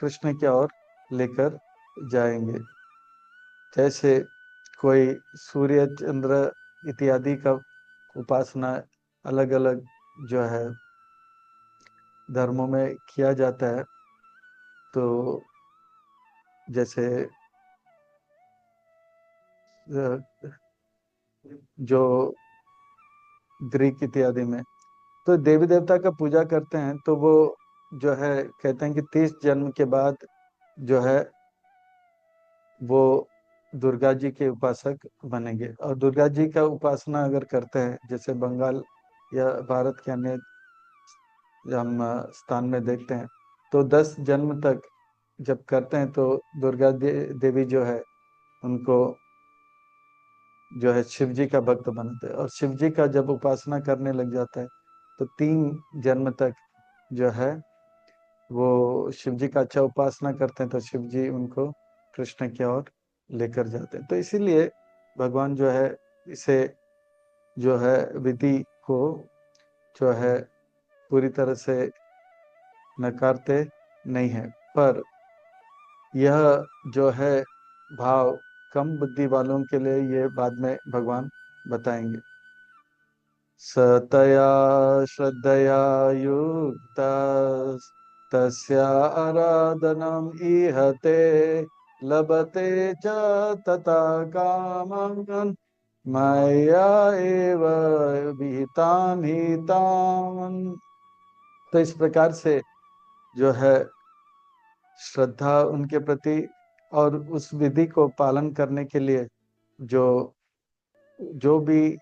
कृष्ण की ओर लेकर जाएंगे। जैसे कोई सूर्य चंद्र इत्यादि का उपासना अलग अलग जो है धर्मों में किया जाता है। तो जैसे जो ग्रीक इत्यादि में तो देवी देवता का पूजा करते हैं, तो वो जो है कहते हैं कि 30 जन्म के बाद जो है वो दुर्गा जी के उपासक बनेंगे। और दुर्गा जी का उपासना अगर करते हैं, जैसे बंगाल या भारत के अन्य हम स्थान में देखते हैं, तो 10 जन्म तक जब करते हैं तो दुर्गा देवी जो है उनको जो है शिव जी का भक्त बनाते हैं। और शिव जी का जब उपासना करने लग जाता है तो 3 जन्म तक जो है वो शिव जी का अच्छा उपासना करते हैं, तो शिव जी उनको कृष्ण की ओर लेकर जाते हैं। तो इसीलिए भगवान जो है इसे जो है विधि को जो है पूरी तरह से नकारते नहीं है, पर यह जो है भाव कम बुद्धि वालों के लिए ये बाद में भगवान बताएंगे। सतया श्रद्धया युक्ता तस्या आराधनम् इहते लभते च तथा कामान् मया एव विहितान् हितान्। तो इस प्रकार से जो है श्रद्धा उनके प्रति और उस विधि को पालन करने के लिए जो जो भी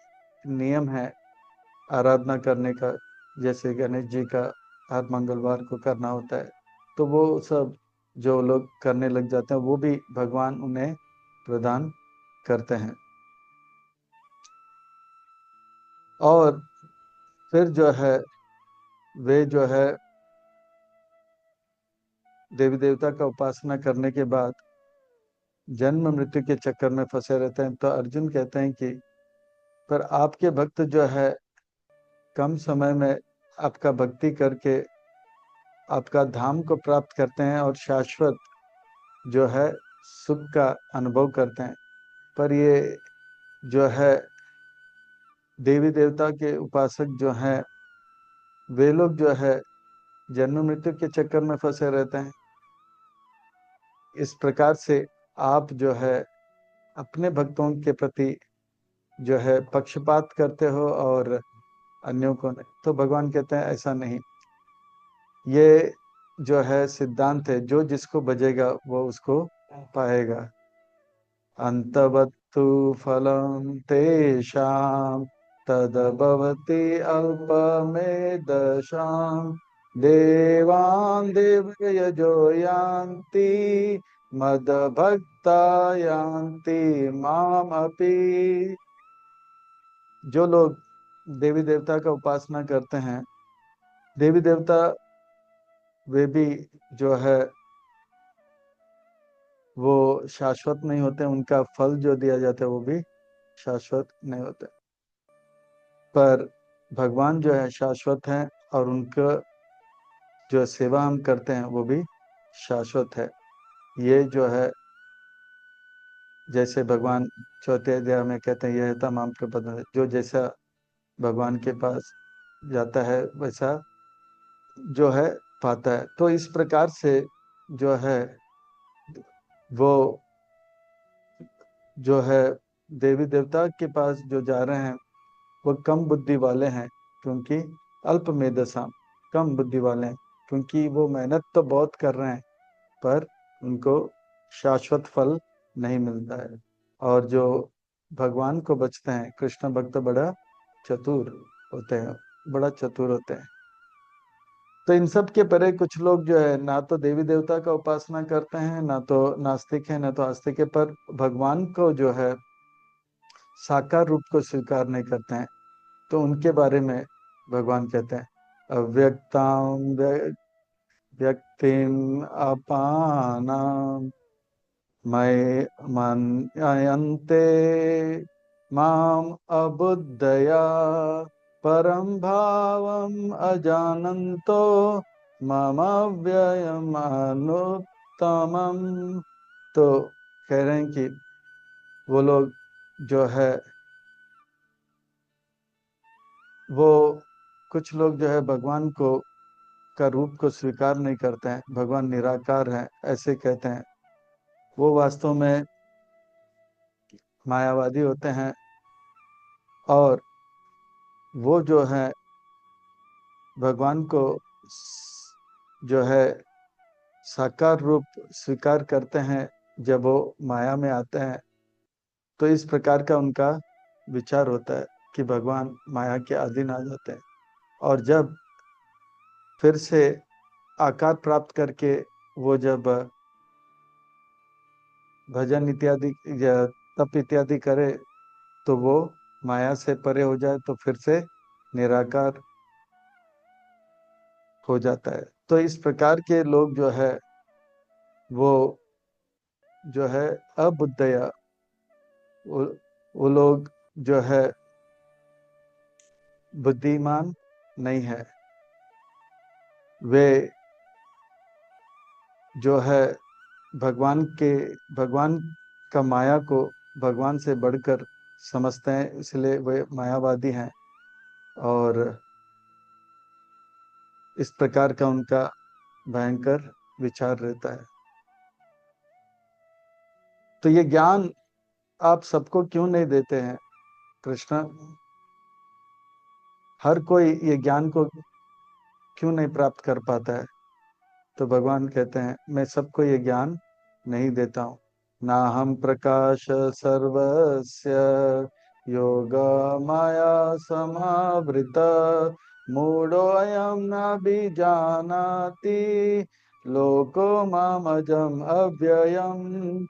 नियम है आराधना करने का, जैसे गणेश जी का हर मंगलवार को करना होता है, तो वो सब जो लोग करने लग जाते हैं वो भी भगवान उन्हें प्रदान करते हैं। और फिर जो है वे जो है देवी देवता का उपासना करने के बाद जन्म मृत्यु के चक्कर में फंसे रहते हैं। तो अर्जुन कहते हैं कि पर आपके भक्त जो है कम समय में आपका भक्ति करके आपका धाम को प्राप्त करते हैं और शाश्वत जो है सुख का अनुभव करते हैं। पर ये जो है देवी देवता के उपासक जो हैं वे लोग जो है जन्म मृत्यु के चक्कर में फंसे रहते हैं। इस प्रकार से आप जो है अपने भक्तों के प्रति जो है पक्षपात करते हो और अन्यों को नहीं। तो भगवान कहते हैं ऐसा नहीं, ये जो है सिद्धांत है, जो जिसको बजेगा वो उसको पाएगा। अंतवत्तु फलं तेषां तद्भवति अल्पमेधसां देवान् देवयजो यान्ति मद्भक्ता यान्ति मामपि। जो लोग देवी देवता का उपासना करते हैं, देवी देवता वे भी जो है वो शाश्वत नहीं होते, उनका फल जो दिया जाता है वो भी शाश्वत नहीं होता। पर भगवान जो है शाश्वत हैं और उनका जो सेवा हम करते हैं वो भी शाश्वत है। ये जो है जैसे भगवान चौथे अध्याय में कहते हैं यह तमाम प्रपद है, जो जैसा भगवान के पास जाता है वैसा जो है पाता है। तो इस प्रकार से जो है वो जो है देवी देवता के पास जो जा रहे हैं वो कम बुद्धि वाले हैं, क्योंकि अल्प मेधसा कम बुद्धि वाले हैं, क्योंकि वो मेहनत तो बहुत कर रहे हैं पर उनको शाश्वत फल नहीं मिलता है। और जो भगवान को बचते हैं, कृष्ण भक्त बड़ा चतुर होते हैं, बड़ा चतुर होते हैं। तो इन सब के परे कुछ लोग जो है ना तो देवी देवता का उपासना करते हैं, ना तो नास्तिक है, ना तो आस्तिक है, पर भगवान को जो है साकार रूप को स्वीकार नहीं करते हैं। तो उनके बारे में भगवान कहते हैं अव्यक्तां व्यक्तिम अपानां मय मन्यन्ते माम अबुद्धया परम भावम अजानन्तो मम व्ययम अनुत्तमम। तो कह रहे हैं कि वो लोग जो है वो कुछ लोग जो है भगवान को का रूप को स्वीकार नहीं करते हैं, भगवान निराकार है ऐसे कहते हैं। वो वास्तव में मायावादी होते हैं और वो जो है भगवान को जो है साकार रूप स्वीकार करते हैं जब वो माया में आते हैं। तो इस प्रकार का उनका विचार होता है कि भगवान माया के अधीन आ जाते हैं और जब फिर से आकार प्राप्त करके वो जब भजन इत्यादि या तप इत्यादि करे तो वो माया से परे हो जाए तो फिर से निराकार हो जाता है। तो इस प्रकार के लोग जो है वो जो है अबुद्धया वो, वो लोग जो है बुद्धिमान नहीं है। वे जो है भगवान का माया को भगवान से बढ़कर समझते हैं, इसलिए वे मायावादी हैं। और इस प्रकार का उनका भयंकर विचार रहता है। तो ये ज्ञान आप सबको क्यों नहीं देते हैं कृष्ण? हर कोई ये ज्ञान को क्यों नहीं प्राप्त कर पाता है? तो भगवान कहते हैं मैं सबको ये ज्ञान नहीं देता हूँ। ना हम प्रकाश सर्वस्य योग माया समावृत मूढ़ो अयम न बीजानाति लोको मामजम अव्ययम।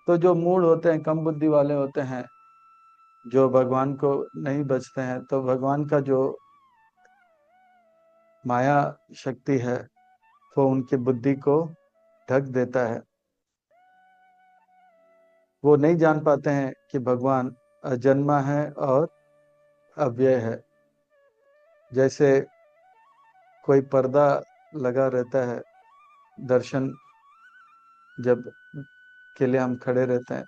तो जो मूढ़ होते हैं, कम बुद्धि वाले होते हैं, जो भगवान को नहीं बचते हैं, तो भगवान का जो माया शक्ति है वो उनकी बुद्धि को ढक देता है। वो नहीं जान पाते हैं कि भगवान अजन्मा है और अव्यय है। जैसे कोई पर्दा लगा रहता है, दर्शन जब के लिए हम खड़े रहते हैं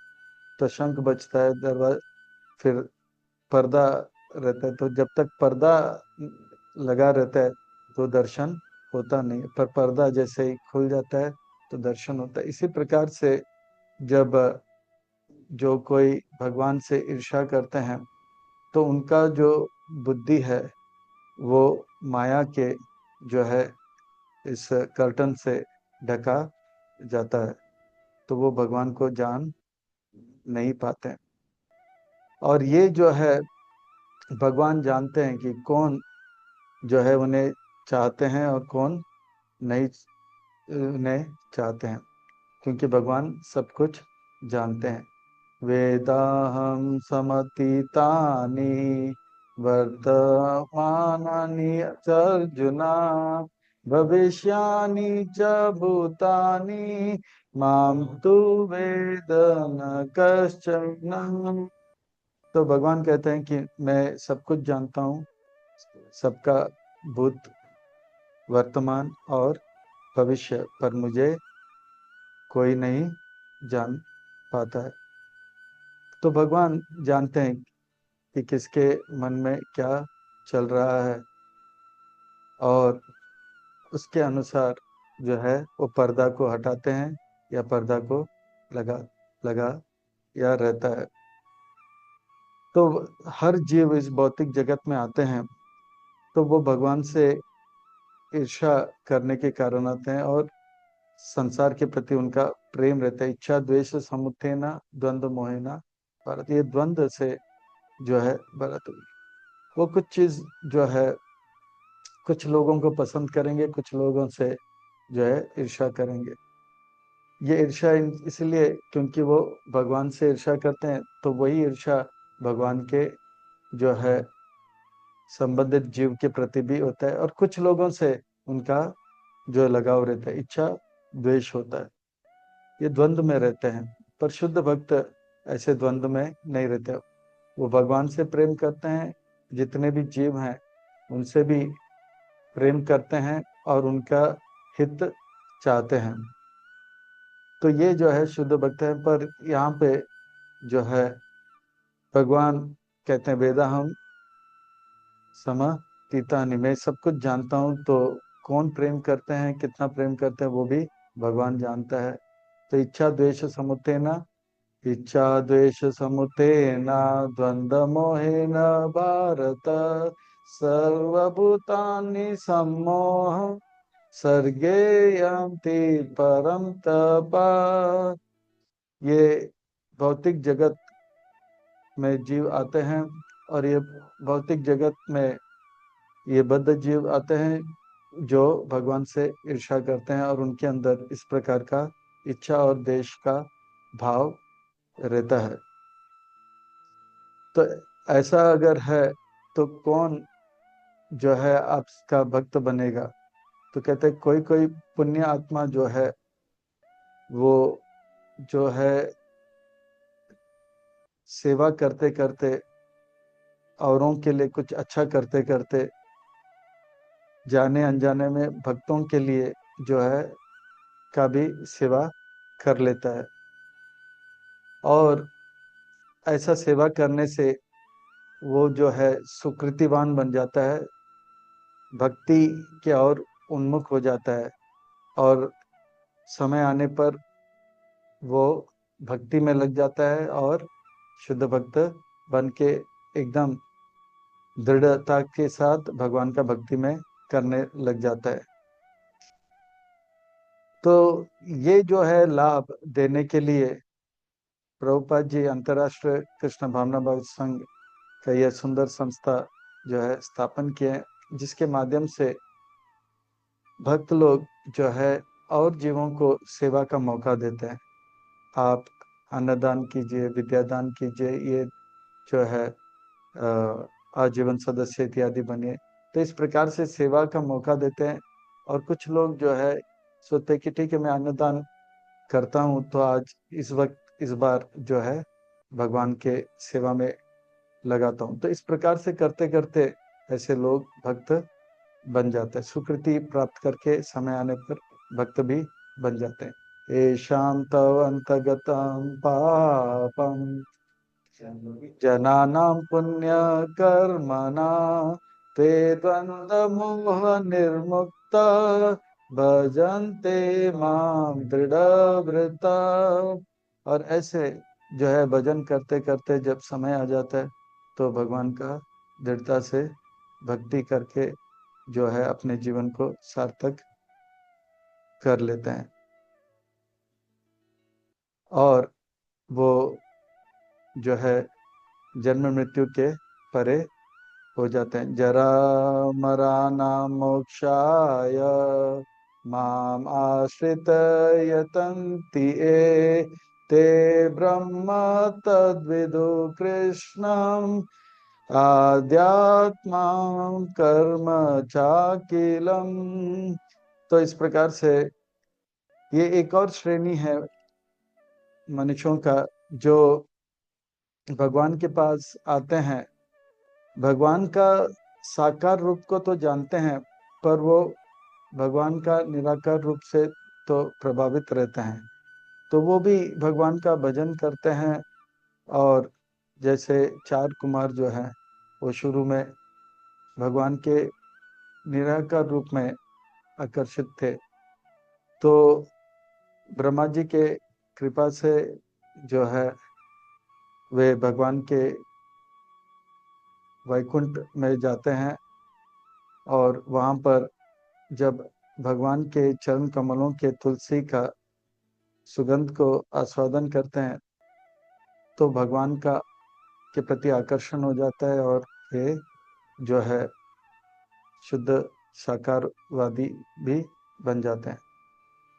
तो शंख बजता है, दरवाजा, फिर पर्दा रहता है। तो जब तक पर्दा लगा रहता है तो दर्शन होता नहीं, पर पर्दा जैसे ही खुल जाता है तो दर्शन होता है। इसी प्रकार से जब जो कोई भगवान से ईर्ष्या करते हैं तो उनका जो बुद्धि है वो माया के जो है इस कर्टन से ढका जाता है, तो वो भगवान को जान नहीं पाते। और ये जो है भगवान जानते हैं कि कौन जो है उन्हें चाहते हैं और कौन नहीं उन्हें चाहते हैं, क्योंकि भगवान सब कुछ जानते हैं। वेदाहं समतीतानि वर्तमानानि च अर्जुन भविष्यानि च भूतानि माम तु वेद न कश्चन। तो भगवान कहते हैं कि मैं सब कुछ जानता हूँ, सबका भूत, वर्तमान और भविष्य, पर मुझे कोई नहीं जान पाता है। तो भगवान जानते हैं कि किसके मन में क्या चल रहा है और उसके अनुसार जो है वो पर्दा को हटाते हैं या पर्दा को लगा लगा या रहता है। तो हर जीव इस भौतिक जगत में आते हैं तो वो भगवान से ईर्ष्या करने के कारण आते हैं और संसार के प्रति उनका प्रेम रहता है। इच्छा द्वेष समुत्थेना द्वंद्व मोहेना भारत, ये द्वंद्व से जो है भारत, वो कुछ चीज जो है कुछ लोगों को पसंद करेंगे, कुछ लोगों से जो है ईर्ष्या करेंगे। ये ईर्ष्या इसलिए क्योंकि वो भगवान से ईर्ष्या करते हैं, तो वही ईर्ष्या भगवान के जो है संबंधित जीव के प्रति भी होता है, और कुछ लोगों से उनका जो लगाव रहता है, इच्छा द्वेष होता है। ये द्वंद्व में रहते हैं, पर शुद्ध भक्त ऐसे द्वंद्व में नहीं रहते। वो भगवान से प्रेम करते हैं, जितने भी जीव हैं उनसे भी प्रेम करते हैं और उनका हित चाहते हैं। तो ये जो है शुद्ध भक्त है। पर यहाँ पे जो है भगवान कहते हैं वेदा हम समतीतानि, मैं सब कुछ जानता हूँ, तो कौन प्रेम करते हैं, कितना प्रेम करते हैं, वो भी भगवान जानता है। तो इच्छा द्वेष समुत्थेना, इच्छा द्वेष समुत्थेना द्वंद्व मोहेन भारत सर्वभूतानि सम्मोह सर्गे यन्ति परम तपा। ये भौतिक जगत में जीव आते हैं और ये भौतिक जगत में ये बद्ध जीव आते हैं जो भगवान से ईर्ष्या करते हैं और उनके अंदर इस प्रकार का इच्छा और देश का भाव रहता है। तो ऐसा अगर है तो कौन जो है आपका भक्त बनेगा? तो कहते हैं कोई कोई पुण्य आत्मा जो है वो जो है सेवा करते करते, औरों के लिए कुछ अच्छा करते करते, जाने अनजाने में भक्तों के लिए जो है का भी सेवा कर लेता है। और ऐसा सेवा करने से वो जो है सुकृतिवान बन जाता है, भक्ति के और उन्मुख हो जाता है, और समय आने पर वो भक्ति में लग जाता है और शुद्ध भक्त बन के एकदम दृढ़ता के साथ भगवान का भक्ति में करने लग जाता है। तो ये जो है लाभ देने के लिए प्रभुपाद जी अंतर्राष्ट्रीय कृष्ण भावना भक्त संघ का यह सुंदर संस्था जो है स्थापन किए हैं, जिसके माध्यम से भक्त लोग जो है और जीवों को सेवा का मौका देते हैं। आप अन्नदान कीजिए, विद्यादान कीजिए, ये जो है आजीवन सदस्य इत्यादि बनिए। तो इस प्रकार से सेवा का मौका देते हैं। और कुछ लोग जो है सोचते हैं कि ठीक है, मैं अन्नदान करता हूँ तो आज इस वक्त इस बार जो है भगवान के सेवा में लगाता हूँ। तो इस प्रकार से करते करते ऐसे लोग भक्त बन जाते हैं, सुकृति प्राप्त करके समय आने पर भक्त भी बन जाते हैं। येषां तव अंतगतं पापम जनानां पुण्यकर्मणा ते द्वन्द्वमोह निर्मुक्ता भजन्ते मां दृढ़व्रता। और ऐसे जो है भजन करते करते जब समय आ जाता है तो भगवान का दृढ़ता से भक्ति करके जो है अपने जीवन को सार्थक कर लेते हैं और वो जो है जन्म मृत्यु के परे हो जाते हैं। जरा मराना मोक्षाय माम आश्रित यतन्ति ये ते ब्रह्म तद्विदु कृष्णम आध्यात्मा कर्म चाकिलम। तो इस प्रकार से ये एक और श्रेणी है मनुष्यों का जो भगवान के पास आते हैं, भगवान का साकार रूप को तो जानते हैं पर वो भगवान का निराकार रूप से तो प्रभावित रहते हैं। तो वो भी भगवान का भजन करते हैं। और जैसे चार कुमार जो हैं वो शुरू में भगवान के निराकार रूप में आकर्षित थे, तो ब्रह्मा जी के कृपा से जो है वे भगवान के वैकुंठ में जाते हैं और वहाँ पर जब भगवान के चरण कमलों के तुलसी का सुगंध को आस्वादन करते हैं तो भगवान का के प्रति आकर्षण हो जाता है और वे जो है शुद्ध साकारवादी भी बन जाते हैं।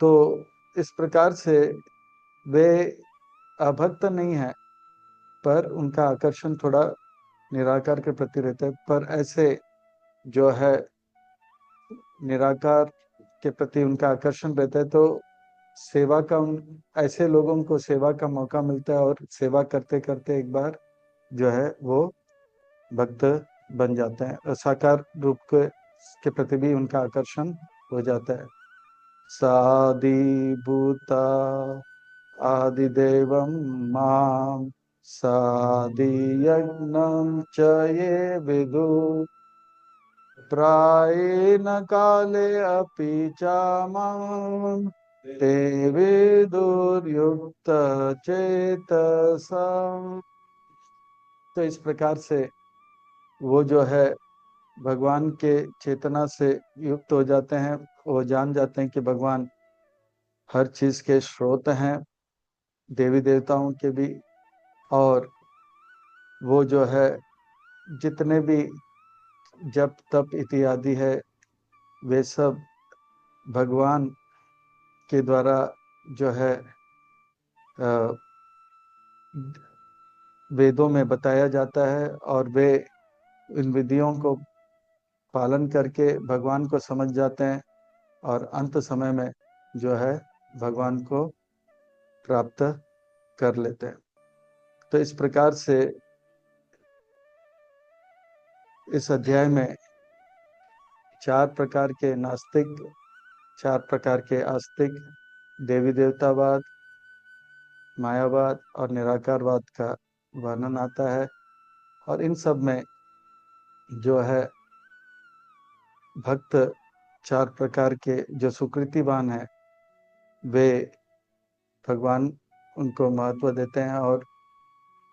तो इस प्रकार से वे अभक्त नहीं है पर उनका आकर्षण थोड़ा निराकार के प्रति रहता है। पर ऐसे जो है निराकार के प्रति उनका आकर्षण रहता है तो सेवा का उन ऐसे लोगों को सेवा का मौका मिलता है और सेवा करते करते एक बार जो है वो भक्त बन जाते हैं और साकार रूप के प्रति भी उनका आकर्षण हो जाता है। सादिभूता आदिदेवं मां सादियज्ञं च ये विदु प्रायेण काले अपि च मां ते विदुर्युक्त चेतसा। तो इस प्रकार से वो जो है भगवान के चेतना से युक्त हो जाते हैं। वो जान जाते हैं कि भगवान हर चीज के स्रोत हैं, देवी देवताओं के भी। और वो जो है जितने भी जप तप इत्यादि है वे सब भगवान के द्वारा जो है वेदों में बताया जाता है और वे इन विधियों को पालन करके भगवान को समझ जाते हैं और अंत समय में जो है भगवान को प्राप्त कर लेते हैं। तो इस प्रकार से इस अध्याय में चार प्रकार के नास्तिक, चार प्रकार के आस्तिक, देवी देवतावाद, मायावाद और निराकारवाद का वर्णन आता है। और इन सब में जो है भक्त 4 प्रकार के जो सुकृतिवान है वे भगवान उनको महत्व देते हैं। और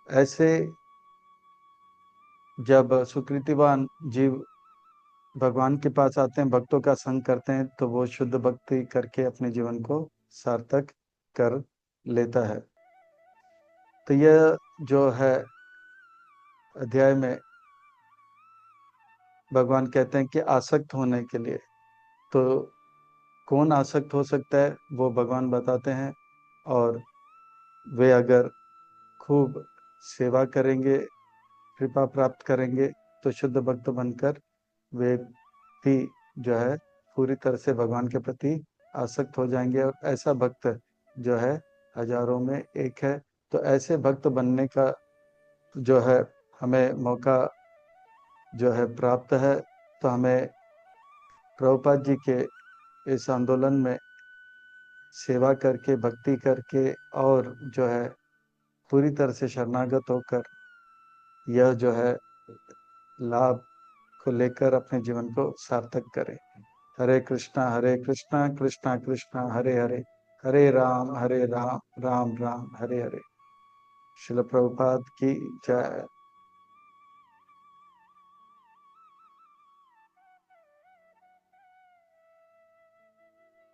ऐसे जब सुकृतिवान जीव भगवान के पास आते हैं, भक्तों का संग करते हैं, तो वो शुद्ध भक्ति करके अपने जीवन को सार्थक कर लेता है। तो यह जो है अध्याय में भगवान कहते हैं कि आसक्त होने के लिए, तो कौन आसक्त हो सकता है वो भगवान बताते हैं। और वे अगर खूब सेवा करेंगे, कृपा प्राप्त करेंगे, तो शुद्ध भक्त बनकर वे भी जो है पूरी तरह से भगवान के प्रति आसक्त हो जाएंगे। और ऐसा भक्त जो है हजारों में एक है। तो ऐसे भक्त बनने का जो है हमें मौका जो है प्राप्त है। तो हमें प्रभुपाद जी के इस आंदोलन में सेवा करके, भक्ति करके और जो है पूरी तरह से शरणागत होकर यह जो है लाभ को लेकर अपने जीवन को सार्थक करें। हरे कृष्णा कृष्णा कृष्णा हरे हरे, हरे राम राम राम हरे हरे। श्रील प्रभुपाद की जय।